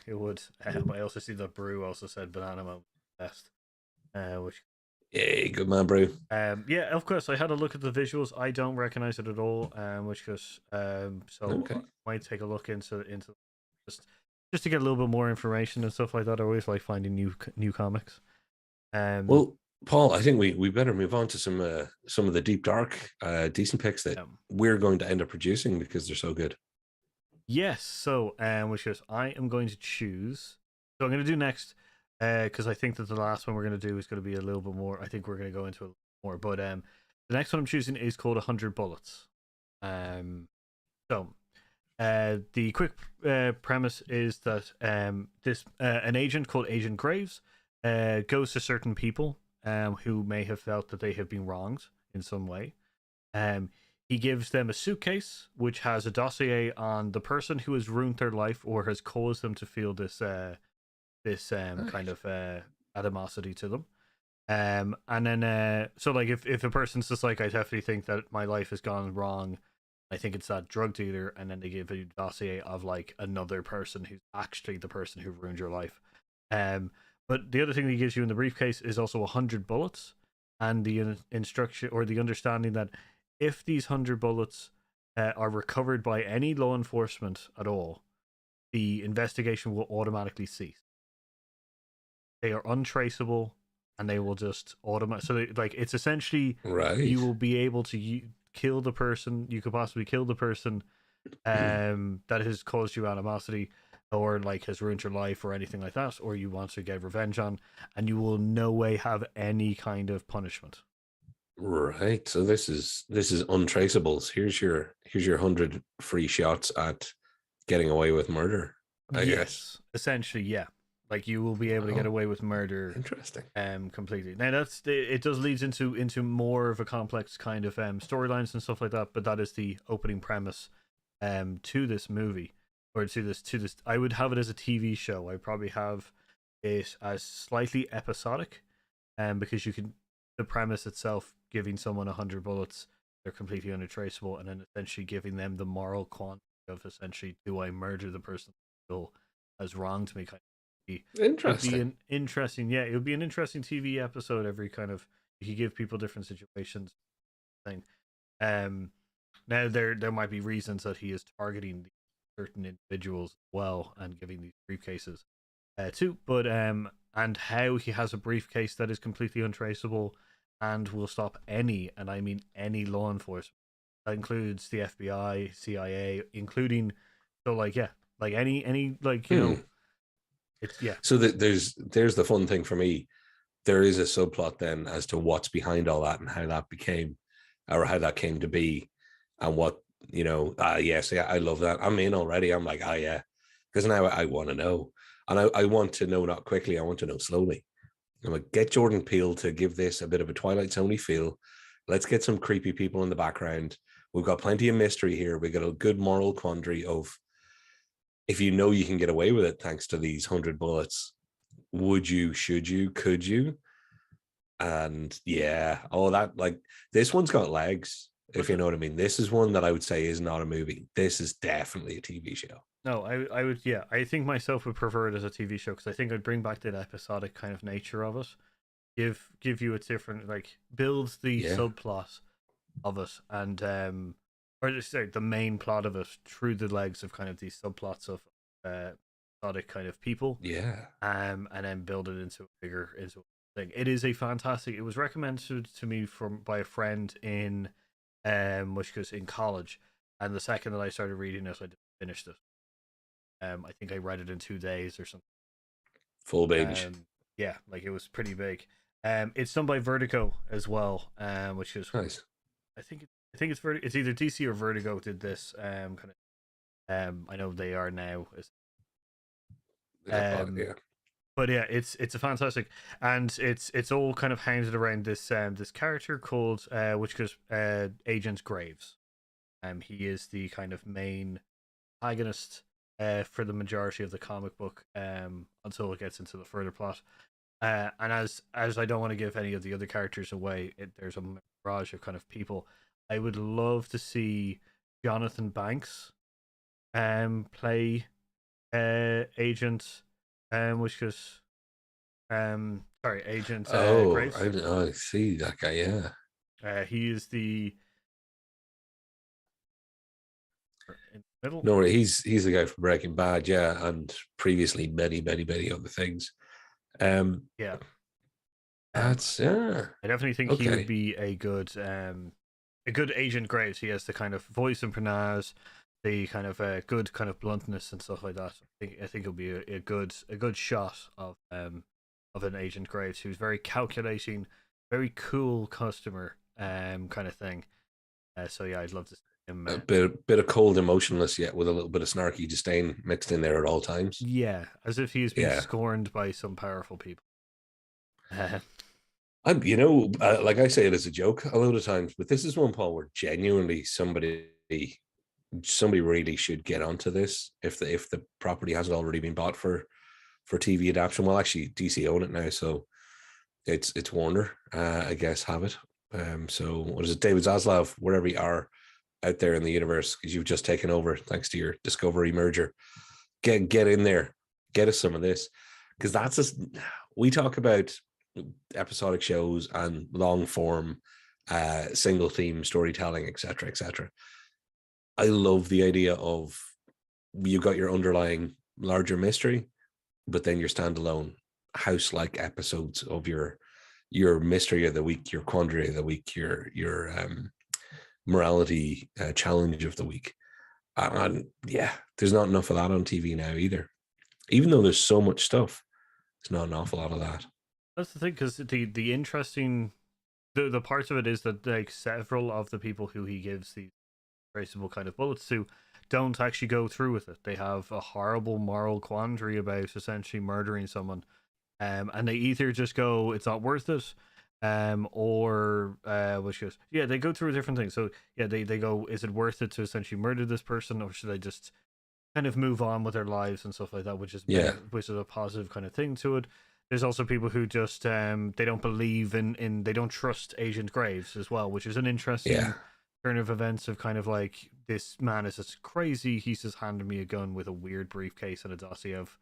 it would. I also see that Brew also said Banana Man best. Which Yay, good man, Brew. Yeah, of course. I had a look at the visuals. I don't recognize it at all. Which goes so I might take a look into just to get a little bit more information and stuff like that. I always like finding new comics. Well, Paul, I think we better move on to some of the deep dark decent picks that we're going to end up producing because they're so good. Yes. So which is I am going to choose. So I'm going to do next because I think that the last one we're going to do is going to be a little bit more. I think we're going to go into a little more, but the next one I'm choosing is called 100 Bullets. So the quick premise is that this an agent called Agent Graves goes to certain people who may have felt that they have been wronged in some way. He gives them a suitcase which has a dossier on the person who has ruined their life or has caused them to feel this kind of animosity to them. And then so like if a person's just like, I definitely think that my life has gone wrong, I think it's that drug dealer, and then they give a dossier of like another person who's actually the person who ruined your life. But the other thing he gives you in the briefcase is also 100 bullets, and the instruction or the understanding that if these 100 bullets are recovered by any law enforcement at all, the investigation will automatically cease. They are untraceable, and they will just So like it's essentially you will be able to kill the person. You could possibly kill the person that has caused you animosity, or like has ruined your life or anything like that, or you want to get revenge on, and you will no way have any kind of punishment. Right. So this is untraceables. Here's your 100 free shots at getting away with murder. I guess. Essentially, yeah. Like you will be able to get away with murder. Interesting. Completely. Now it does leads into more of a complex kind of storylines and stuff like that, but that is the opening premise to this movie, or to this. I would have it as a TV show. I probably have it as slightly episodic, because the premise itself, giving someone 100 bullets, they're completely untraceable, and then essentially giving them the moral quandary of essentially, do I murder the person who has wronged me? Interesting. It'd be an interesting, it would be an interesting TV episode. Every kind of, you could give people different situations. Thing. Now there might be reasons that he is targeting certain individuals as well and giving these briefcases too, but and how he has a briefcase that is completely untraceable, and will stop any, and I mean any, law enforcement. That includes the FBI, CIA, including, so like, yeah, like any like, it's, yeah. So that there's the fun thing for me. There is a subplot then as to what's behind all that and how that became, or how that came to be, and what yes, yeah, I love that. I'm in already. I'm like, yeah, because now I want to know, and I want to know not quickly. I want to know slowly. I'm like, get Jordan Peele to give this a bit of a Twilight Zone feel. Let's get some creepy people in the background. We've got plenty of mystery here. We got a good moral quandary of, if you know you can get away with it thanks to these 100 bullets, would you, should you, could you? And yeah, that, like, this one's got legs, if you know what I mean. This is one that I would say is not a movie. This is definitely a TV show. No, I would, yeah. I think myself would prefer it as a TV show, because I think I'd bring back that episodic kind of nature of it. Give you a different, like, builds the subplot of it, and or just say the main plot of it through the legs of kind of these subplots of episodic kind of people. Yeah. And then build it into a thing. It is a fantastic. It was recommended to me by a friend in which was in college, and the second that I started reading it, I finished it. I think I read it in 2 days or something. Full binge. Yeah, like, it was pretty big. It's done by Vertigo as well, which is nice. I think it's it's either DC or Vertigo did this kind of. I know they are now. Yeah. But yeah, it's a fantastic, and it's all kind of hounded around this this character called which goes Agent Graves. He is the kind of main antagonist for the majority of the comic book until it gets into the further plot. And as I don't want to give any of the other characters away, there's a barrage of kind of people. I would love to see Jonathan Banks play Agent which was sorry, Agent Graves. I see that guy. Yeah, he is the in the middle. No, he's the guy from Breaking Bad, yeah, and previously many other things. Yeah, that's I definitely think he would be a good Agent Graves. He has the kind of voice and pronouns, the kind of good kind of bluntness and stuff like that. I think it'll be a good shot of an Agent Graves who's very calculating, very cool customer kind of thing. So yeah, I'd love to see him. A bit of cold, emotionless, yet with a little bit of snarky disdain mixed in there at all times. Yeah, as if he's been scorned by some powerful people. Like I say it as a joke a lot of times, but this is one, Paul, where genuinely somebody really should get onto this if the property hasn't already been bought for TV adaptation. Well, actually, DC own it now, so it's Warner, I guess, have it. So what is it, David Zaslav, wherever you are out there in the universe, because you've just taken over thanks to your Discovery merger, get in there, get us some of this, because we talk about episodic shows and long form single theme storytelling, etc. I love the idea of you got your underlying larger mystery, but then your standalone house-like episodes of your mystery of the week, your quandary of the week, your morality challenge of the week. And yeah, there's not enough of that on TV now either. Even though there's so much stuff, there's not an awful lot of that. That's the thing, because the interesting the parts of it is that, like, several of the people who he gives these traceable kind of bullets to don't actually go through with it. They have a horrible moral quandary about essentially murdering someone, and they either just go, it's not worth it, or which is, yeah, they go through different things. So yeah, they go, is it worth it to essentially murder this person, or should I just kind of move on with their lives and stuff like that, which is a positive kind of thing to it. There's also people who just they don't believe in they don't trust Agent Graves as well, which is an interesting turn of events of kind of like, this man is just crazy, he's just handed me a gun with a weird briefcase and a dossier of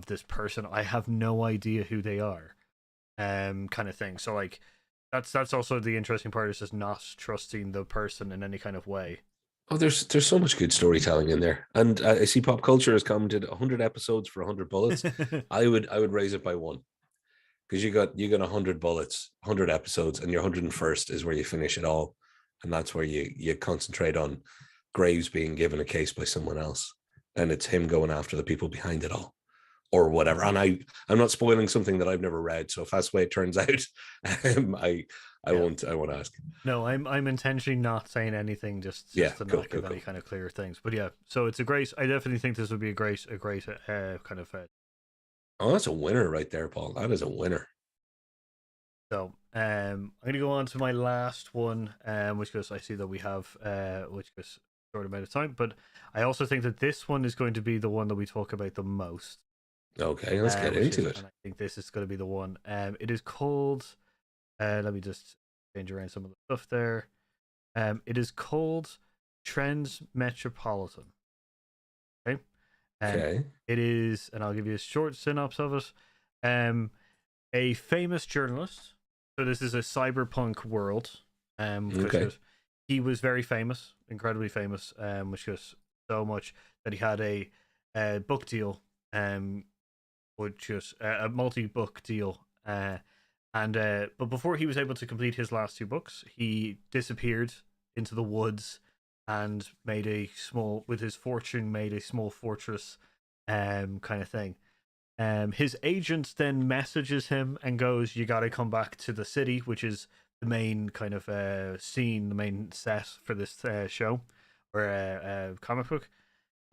this person, I have no idea who they are, kind of thing. So like, that's also the interesting part, is just not trusting the person in any kind of way. Oh, there's so much good storytelling in there, and I see Pop Culture has commented 100 episodes for 100 bullets. I would raise it by 1, because you got 100 bullets, 100 episodes, and your 101st is where you finish it all, and that's where you concentrate on Graves being given a case by someone else, and it's him going after the people behind it all, or whatever. And I'm not spoiling something that I've never read, so if that's the way it turns out, I won't ask. No, I'm intentionally not saying anything just to not give any kind of clear things. But yeah, so it's a great. I definitely think this would be a great kind of. Oh, that's a winner right there, Paul. That is a winner. So I'm going to go on to my last one, which goes. I see that we have which goes short amount of time, but I also think that this one is going to be the one that we talk about the most. Okay, let's get into it. And I think this is going to be the one. It is called. Let me just change around some of the stuff there. It is called Trends Metropolitan. Okay. Okay. It is, and I'll give you a short synopsis of it. A famous journalist. So this is a cyberpunk world. Okay. He was very famous, incredibly famous. Which was so much that he had a book deal. Which was a multi-book deal. But before he was able to complete his last two books, he disappeared into the woods and made with his fortune, made a small fortress, kind of thing. His agent then messages him and goes, "You got to come back to the city," which is the main kind of scene, the main set for this show or comic book.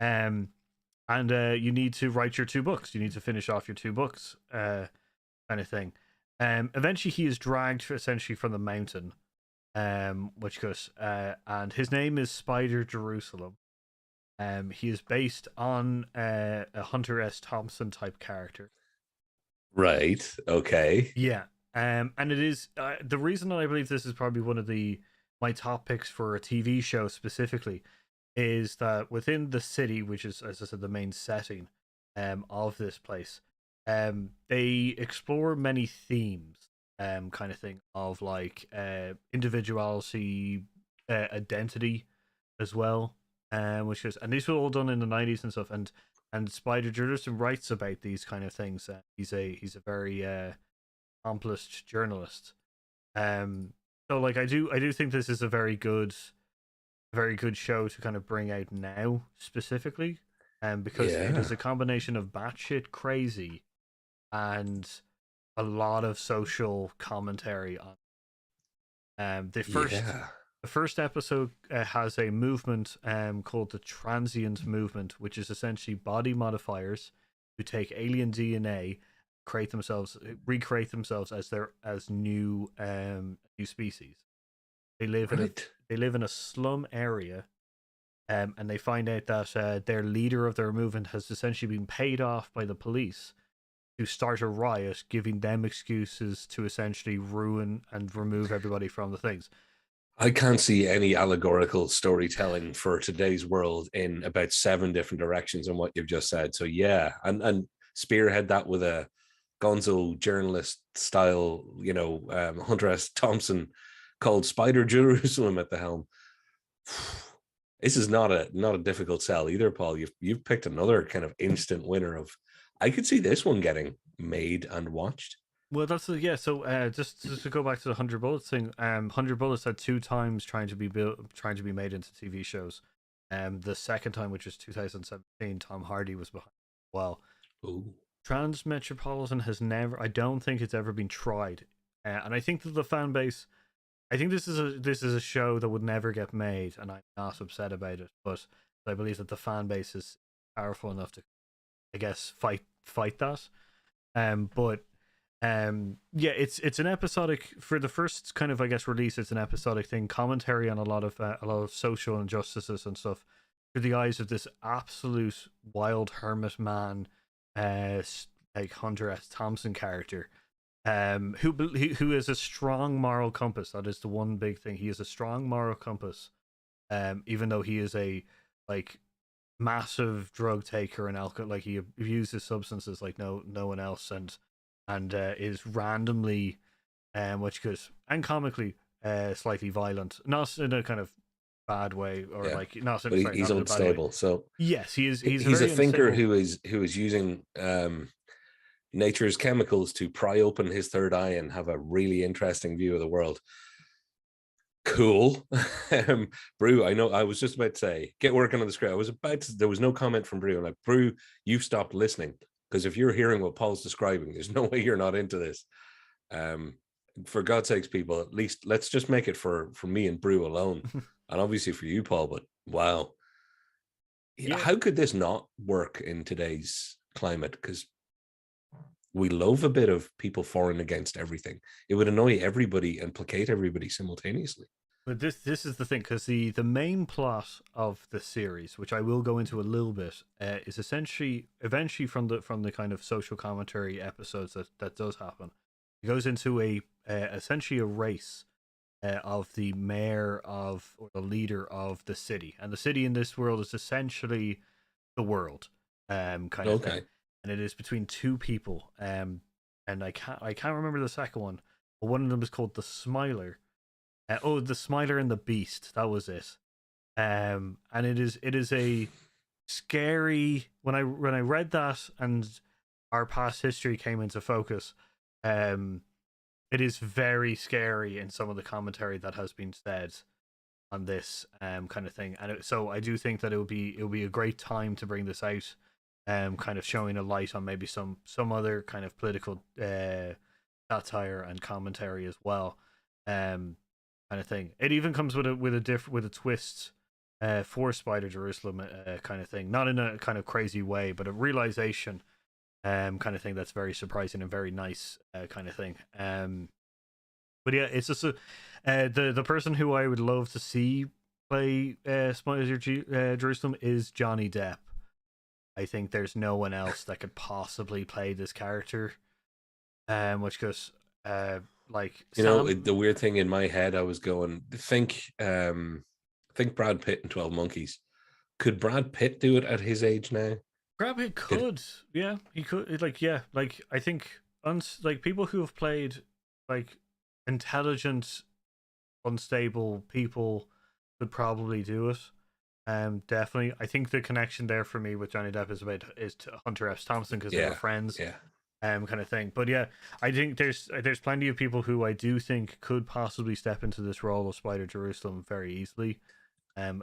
And you need to write your two books. You need to finish off your two books, kind of thing. Eventually, he is dragged essentially from the mountain, which goes, and his name is Spider Jerusalem. He is based on a Hunter S. Thompson type character. Right. Okay. Yeah. And it is the reason that I believe this is probably one of my top picks for a TV show specifically is that within the city, which is, as I said, the main setting of this place, they explore many themes, kind of thing of like individuality, identity, as well, which is, and these were all done in the 90s and stuff, and Spider Jerusalem writes about these kind of things. He's a very accomplished journalist. So like I do think this is a very good show to kind of bring out now specifically, because it is a combination of batshit crazy and a lot of social commentary on. The first episode has a movement called the transient movement, which is essentially body modifiers who take alien DNA, recreate themselves as new species. They live in a slum area, and they find out that their leader of their movement has essentially been paid off by the police to start a riot, giving them excuses to essentially ruin and remove everybody from the things. I can't see any allegorical storytelling for today's world in about 7 different directions on what you've just said. So yeah, and spearhead that with a gonzo journalist style, Hunter S. Thompson called Spider Jerusalem at the helm. This is not a difficult sell either, Paul. You've picked another kind of instant winner of. I could see this one getting made and watched. Well, that's So just to go back to the 100 Bullets thing, 100 Bullets had 2 times trying to be made into TV shows. The second time, which was 2017, Tom Hardy was behind. Well, Trans Metropolitan has never. I don't think it's ever been tried, and I think that the fan base. I think this is a show that would never get made, and I'm not upset about it. But I believe that the fan base is powerful enough to, I guess, fight that. It's an episodic for the first kind of, I guess, release. It's an episodic thing, commentary on a lot of social injustices and stuff through the eyes of this absolute wild hermit man, like Hunter S. Thompson character, who is a strong moral compass. That is the one big thing. He is a strong moral compass, even though he is a massive drug taker and alcohol. Like he abuses substances like no one else, and is randomly, and comically, slightly violent, not in a kind of bad way or not. But he's unstable. So yes, he's a thinker who is using nature's chemicals to pry open his third eye and have a really interesting view of the world. Cool. Brew, I know I was just about to say, get working on the script. I was about to, there was no comment from Brew. I'm like, Brew, you've stopped listening. Because if you're hearing what Paul's describing, there's no way you're not into this. For God's sakes, people, at least let's just make it for me and Brew alone. And obviously for you, Paul, but wow. Yeah. How could this not work in today's climate? Because we love a bit of people for and against everything. It would annoy everybody and placate everybody simultaneously. But this is the thing, because the main plot of the series, which I will go into a little bit, is essentially eventually from the kind of social commentary episodes that does happen. It goes into a essentially a race of the mayor of, or the leader of the city, and the city in this world is essentially the world, kind of thing, and it is between two people, and I can't remember the second one, but one of them is called the Smiler. The Smiler and the Beast. That was it. And it is a scary, when I read that and our past history came into focus. It is very scary in some of the commentary that has been said on this kind of thing, and so I do think that it would be a great time to bring this out, kind of showing a light on maybe some other kind of political satire and commentary as well. Kind of thing. It even comes with a twist for Spider Jerusalem, kind of thing. Not in a kind of crazy way, but a realization, kind of thing that's very surprising and very nice, kind of thing. But yeah, it's just the person who I would love to see play Spider Jerusalem is Johnny Depp. I think there's no one else that could possibly play this character, which goes like, you know, the weird thing in my head, I was going, think Brad Pitt in 12 Monkeys. Could Brad Pitt do it at his age now? Brad Pitt could. Yeah, he could. Like, yeah, like I think like people who have played like intelligent, unstable people could probably do it. Definitely. I think the connection there for me with Johnny Depp is to Hunter S. Thompson, because they were friends. Yeah. Kind of thing. But yeah, I think there's plenty of people who I do think could possibly step into this role of Spider Jerusalem very easily. And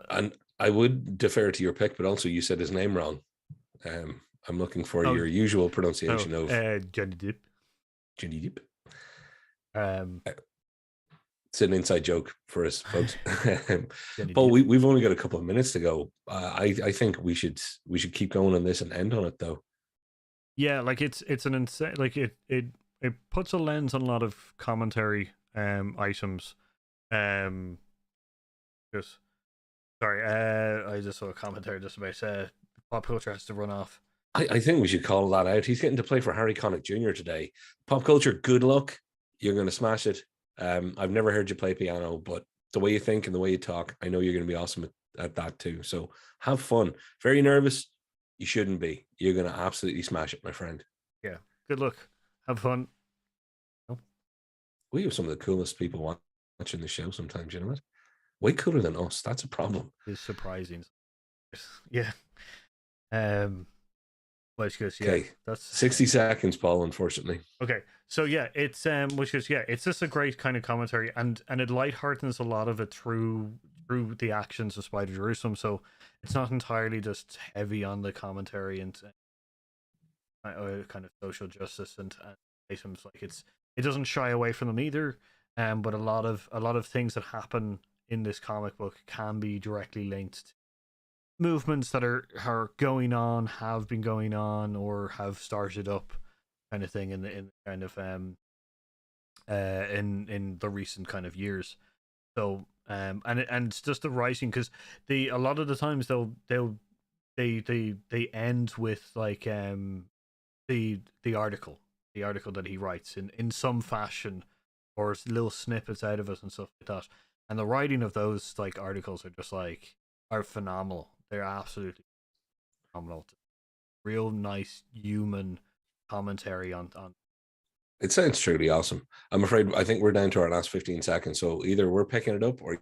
I would defer to your pick, but also you said his name wrong. I'm looking for your usual pronunciation of Johnny Depp. Johnny Depp. It's an inside joke for us folks. But we've only got a couple of minutes to go. I think we should keep going on this and end on it though. Yeah, like it's an insane, like it puts a lens on a lot of commentary items. Just sorry, I just saw a commentary just about pop culture has to run off. I think we should call that out. He's getting to play for Harry Connick Jr. today. Pop culture, good luck. You're going to smash it. I've never heard you play piano, but the way you think and the way you talk, I know you're going to be awesome at that too. So have fun. Very nervous. You shouldn't be. You're going to absolutely smash it, my friend. Yeah. Good luck. Have fun. We have some of the coolest people watching the show sometimes, you know what? Way cooler than us. That's a problem. It's surprising. Yeah. Which goes, yeah, okay, that's 60 seconds, Paul, unfortunately. Okay, so yeah, it's which is, yeah, it's just a great kind of commentary, and it lightheartens a lot of it through the actions of Spider Jerusalem. So it's not entirely just heavy on the commentary and kind of social justice and items. Like it doesn't shy away from them either. But a lot of things that happen in this comic book can be directly linked to movements that are going on, have been going on, or have started up, kind of thing, in kind of in the recent kind of years. So and just the writing, because a lot of the times they end with like the article that he writes in some fashion, or little snippets out of it and stuff like that. And the writing of those like articles are phenomenal. They're absolutely phenomenal. Real nice human commentary on. It sounds truly awesome. I'm afraid I think we're down to our last 15 seconds. So either we're picking it up or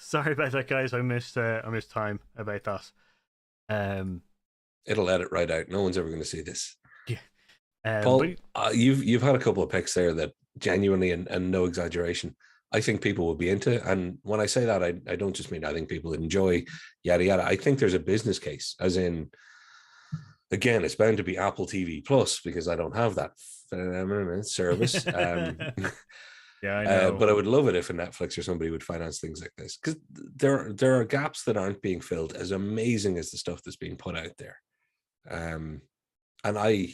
sorry about that, guys. I missed time about that. Um, It'll let it right out. No one's ever going to see this. yeah. But Paul, you've had a couple of picks there that genuinely and no exaggeration, I think people will be into. And when I say that, I don't just mean I think people enjoy yada yada. I think there's a business case, as in, again, it's bound to be Apple TV Plus because I don't have that service. yeah, I know. But I would love it if a Netflix or somebody would finance things like this, because there are gaps that aren't being filled, as amazing as the stuff that's being put out there. And I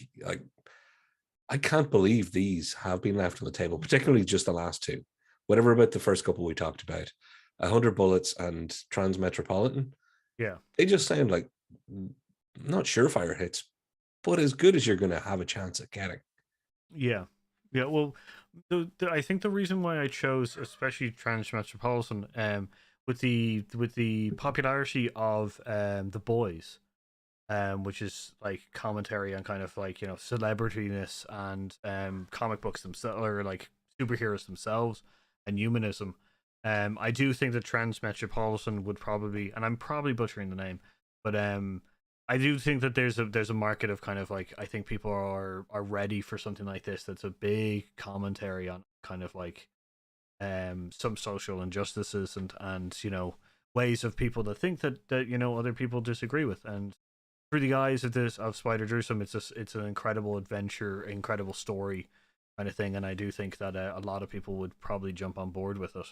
can't believe these have been left on the table, particularly just the last two. Whatever about the first couple we talked about, 100 Bullets and Transmetropolitan. Yeah, they just sound like not surefire hits, but as good as you're going to have a chance at getting. Yeah. Well, I think the reason why I chose, especially Transmetropolitan, with the popularity of The Boys, which is like commentary on kind of like, you know, celebrityness and comic books themselves, or like superheroes themselves and humanism. I do think that Transmetropolitan would probably, and I'm probably butchering the name, but I do think that there's a market of kind of like, I think people are ready for something like this that's a big commentary on kind of like some social injustices and you know, ways of people that think that you know, other people disagree with. And through the eyes of this of Spider Jerusalem, it's an incredible adventure, incredible story kind of thing, and I do think that a lot of people would probably jump on board with it.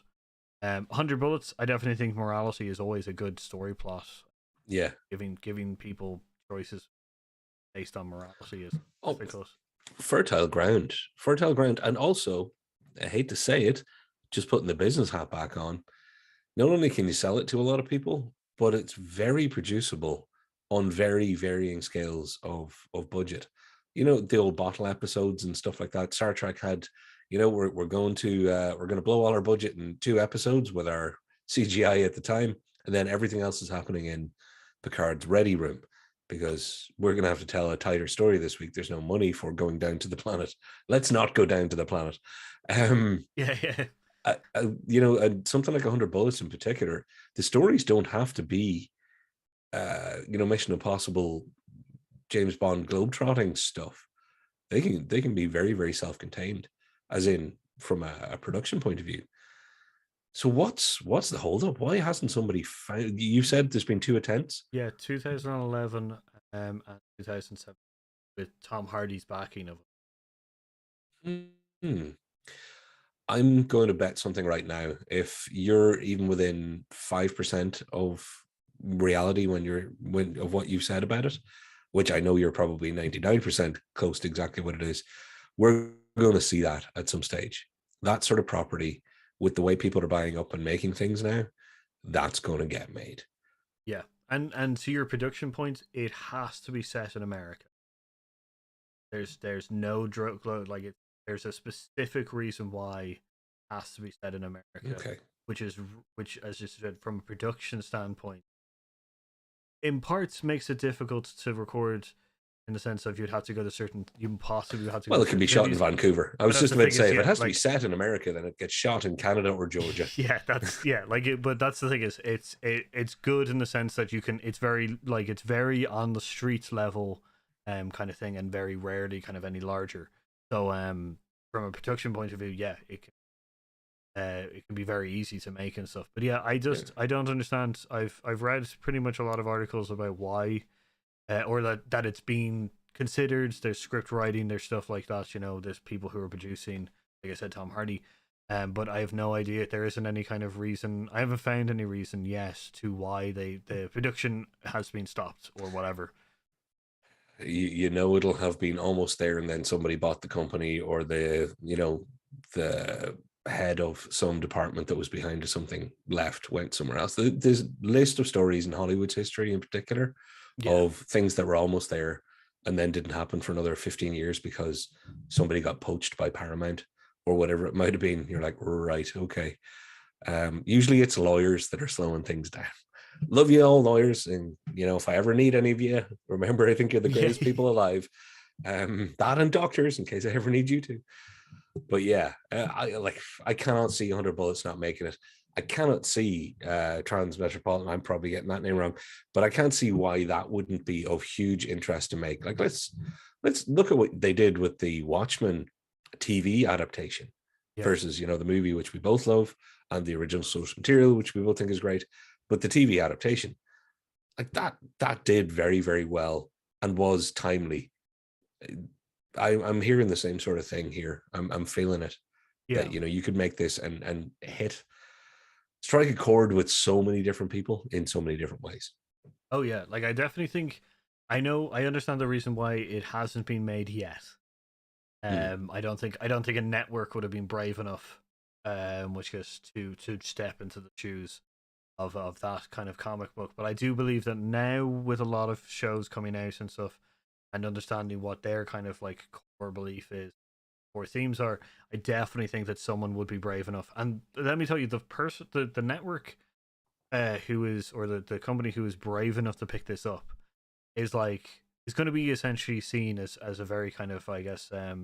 100 Bullets, I definitely think morality is always a good story plot. Yeah, giving people choices based on morality is difficult. Fertile ground, and also, I hate to say it, just putting the business hat back on. Not only can you sell it to a lot of people, but it's very producible on very varying scales of budget. You know, the old bottle episodes and stuff like that. Star Trek had, you know, we're going to blow all our budget in 2 episodes with our CGI at the time, and then everything else is happening in Picard's ready room, because we're going to have to tell a tighter story this week. There's no money for going down to the planet. Let's not go down to the planet. Yeah. You know, something like 100 Bullets in particular, the stories don't have to be, you know, Mission Impossible, James Bond globetrotting stuff. They can be very, very self-contained, as in from a production point of view. So what's the holdup? Why hasn't somebody found? You said there's been 2 attempts. Yeah, 2011 and 2007 with Tom Hardy's backing of it. I'm going to bet something right now. If you're even within 5% of reality of what you've said about it, which I know you're probably 99% close to exactly what it is, we're going to see that at some stage. That sort of property, with the way people are buying up and making things now, that's going to get made. Yeah, and to your production point, it has to be set in America. There's no drug like it. There's a specific reason why it has to be set in America. Okay. Which, as you said, from a production standpoint, in parts makes it difficult to record, in the sense of you'd have to go to certain, you possibly have to. Well, it can be shot in Vancouver. I was just about to say, if it has to be set in America, then it gets shot in Canada or Georgia. Yeah, that's but that's the thing, is it's good in the sense that you can. It's very on the street level, kind of thing, and very rarely kind of any larger. So from a production point of view, yeah, it can be very easy to make and stuff. But yeah, I don't understand. I've read pretty much a lot of articles about why, or that it's been considered. There's script writing, there's stuff like that. You know, there's people who are producing, like I said, Tom Hardy. But I have no idea. There isn't any kind of reason. I haven't found any reason yet to why the production has been stopped or whatever. You know, it'll have been almost there, and then somebody bought the company, or the head of some department that was behind something went somewhere else. There's a list of stories in Hollywood's history in particular, of things that were almost there and then didn't happen for another 15 years because somebody got poached by Paramount or whatever it might have been. You're like, right, okay. Usually it's lawyers that are slowing things down. Love you all, lawyers, and you know, if I ever need any of you, remember, I think you're the greatest people alive. That and doctors, in case I ever need you to. But yeah, I cannot see 100 Bullets not making it. I cannot see Transmetropolitan. I'm probably getting that name wrong, but I can't see why that wouldn't be of huge interest to make. Like, let's look at what they did with the Watchmen TV adaptation Yeah. versus, the movie, which we both love, and the original source material, which we both think is great. But the TV adaptation, like that did very, very well and was timely. I'm hearing the same sort of thing here. I'm feeling it, Yeah. that you could make this and strike a chord with so many different people in so many different ways. Oh yeah. Like I definitely think I understand the reason why it hasn't been made yet. Hmm. I don't think a network would have been brave enough, which is to step into the shoes of that kind of comic book. But I do believe that now, with a lot of shows coming out and stuff, and understanding what their kind of like core belief is, or themes are, I definitely think that someone would be brave enough. And let me tell you, the network, who is, or the company who is brave enough to pick this up, is going to be essentially seen as a very kind of, I guess, a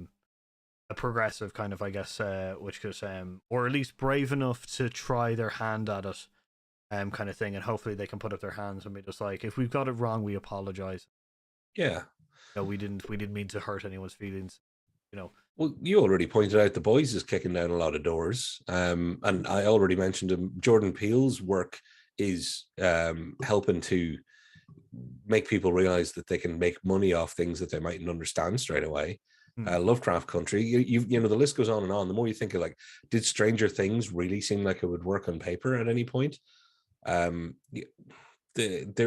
progressive kind of, I guess, which is or at least brave enough to try their hand at it, kind of thing, and hopefully they can put up their hands and be just like, if we've got it wrong, we apologize. Yeah. No, we didn't mean to hurt anyone's feelings. You know. Well, you already pointed out The Boys is kicking down a lot of doors. And I already mentioned him. Jordan Peele's work is helping to make people realize that they can make money off things that they mightn't understand straight away. Lovecraft Country, the list goes on and on. The more you think of, like, did Stranger Things really seem like it would work on paper at any point? There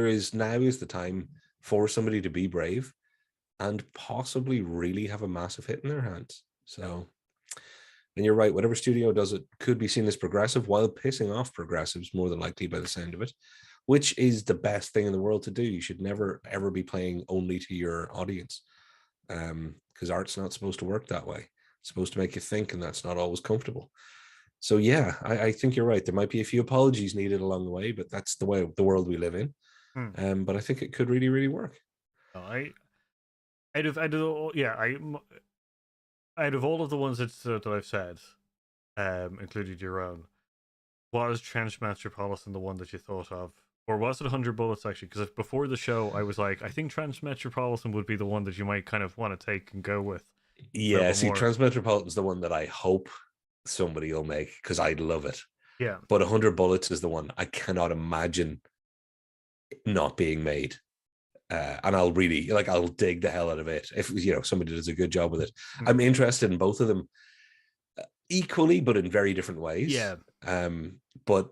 is now is the time for somebody to be brave and possibly really have a massive hit in their hands. So, and you're right, whatever studio does it could be seen as progressive while pissing off progressives, more than likely, by the sound of it, which is the best thing in the world to do. You should never, ever be playing only to your audience, because art's not supposed to work that way. It's supposed to make you think, and that's not always comfortable. So yeah, I think you're right. There might be a few apologies needed along the way, but that's the way the world we live in. But I think it could really, really work. No, out of all of the ones that I've said, including your own, was Transmetropolitan the one that you thought of, or was it 100 Bullets actually? Because before the show, I was like, I think Transmetropolitan would be the one that you might kind of want to take and go with. Yeah, see, Transmetropolitan's the one that I hope somebody will make, because I'd love it. Yeah, but 100 Bullets is the one I cannot imagine not being made. And I'll really, like, I'll dig the hell out of it if somebody does a good job with it. I'm interested in both of them equally, but in very different ways. Yeah. But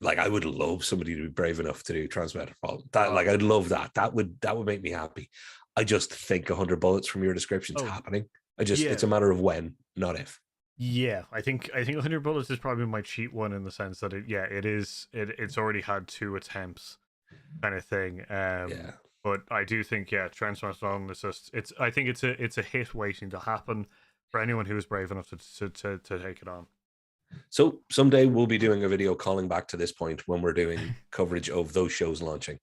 like, I would love somebody to be brave enough to do Transmetropolitan. Like, I'd love that. That would make me happy. I just think 100 Bullets from your description is happening. It's a matter of when, not if. Yeah, I think 100 Bullets is probably my cheat one, in the sense that it's already had 2 attempts, kind of thing. Yeah. But I do think, Transmetropolitan is just, I think it's a hit waiting to happen for anyone who is brave enough to take it on. So someday we'll be doing a video calling back to this point when we're doing coverage of those shows launching.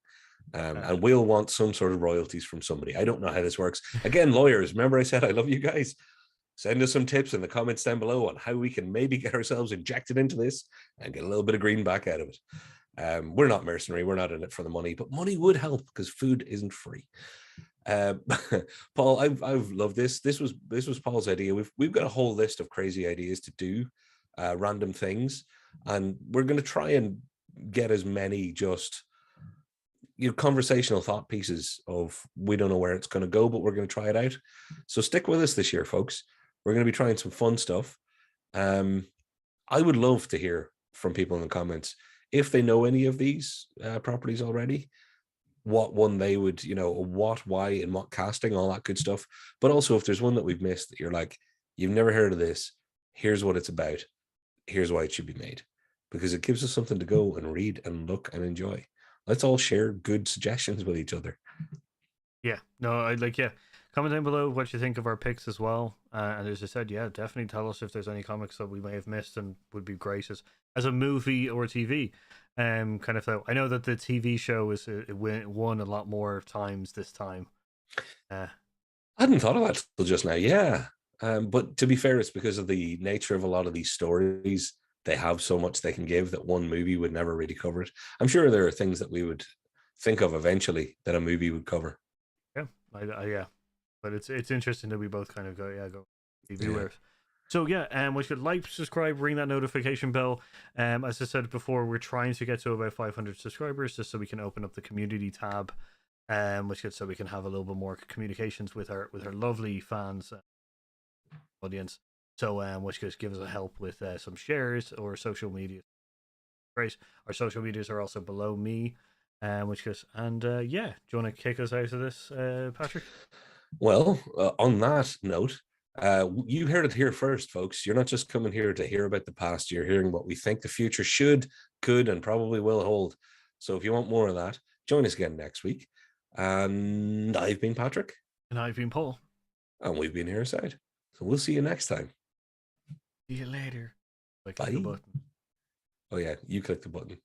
And we'll want some sort of royalties from somebody. I don't know how this works. Again, lawyers, remember I said I love you guys? Send us some tips in the comments down below on how we can maybe get ourselves injected into this and get a little bit of greenback out of it. We're not mercenary. We're not in it for the money, but money would help, because food isn't free. Paul, I've loved this. This was Paul's idea. We've got a whole list of crazy ideas to do, random things, and we're going to try and get as many just conversational thought pieces of, we don't know where it's going to go, but we're going to try it out. So stick with us this year, folks. We're going to be trying some fun stuff. I would love to hear from people in the comments if they know any of these properties already, what one they would, what, why, and what casting, all that good stuff. But also, if there's one that we've missed that you're like, you've never heard of this, here's what it's about, here's why it should be made, because it gives us something to go and read and look and enjoy. Let's all share good suggestions with each other. Yeah, no, I'd like, comment down below what you think of our picks as well. And as I said, definitely tell us if there's any comics that we may have missed and would be great as a movie or TV. Kind of though. I know that the TV show it won a lot more times this time. I hadn't thought of that till just now. Yeah. But to be fair, it's because of the nature of a lot of these stories. they have so much they can give that one movie would never really cover it. I'm sure there are things that we would think of eventually that a movie would cover. Yeah, yeah, but it's interesting that we both kind of go TV Yeah. So yeah, we should like, subscribe, ring that notification bell. As I said before, we're trying to get to about 500 subscribers just so we can open up the community tab, which is so we can have a little bit more communications with our lovely fans, audience. So which just gives us a help with some shares or social media. Great. Our social medias are also below me, which goes, and yeah, do you want to kick us out of this, Patrick? Well, on that note, you heard it here first, folks. You're not just coming here to hear about the past, you're hearing what we think the future should, could, and probably will hold. So if you want more of that, join us again next week. And I've been Patrick. And I've been Paul. And we've been Airside. So we'll see you next time. See you later. Bye. The button. Oh, yeah, you click the button.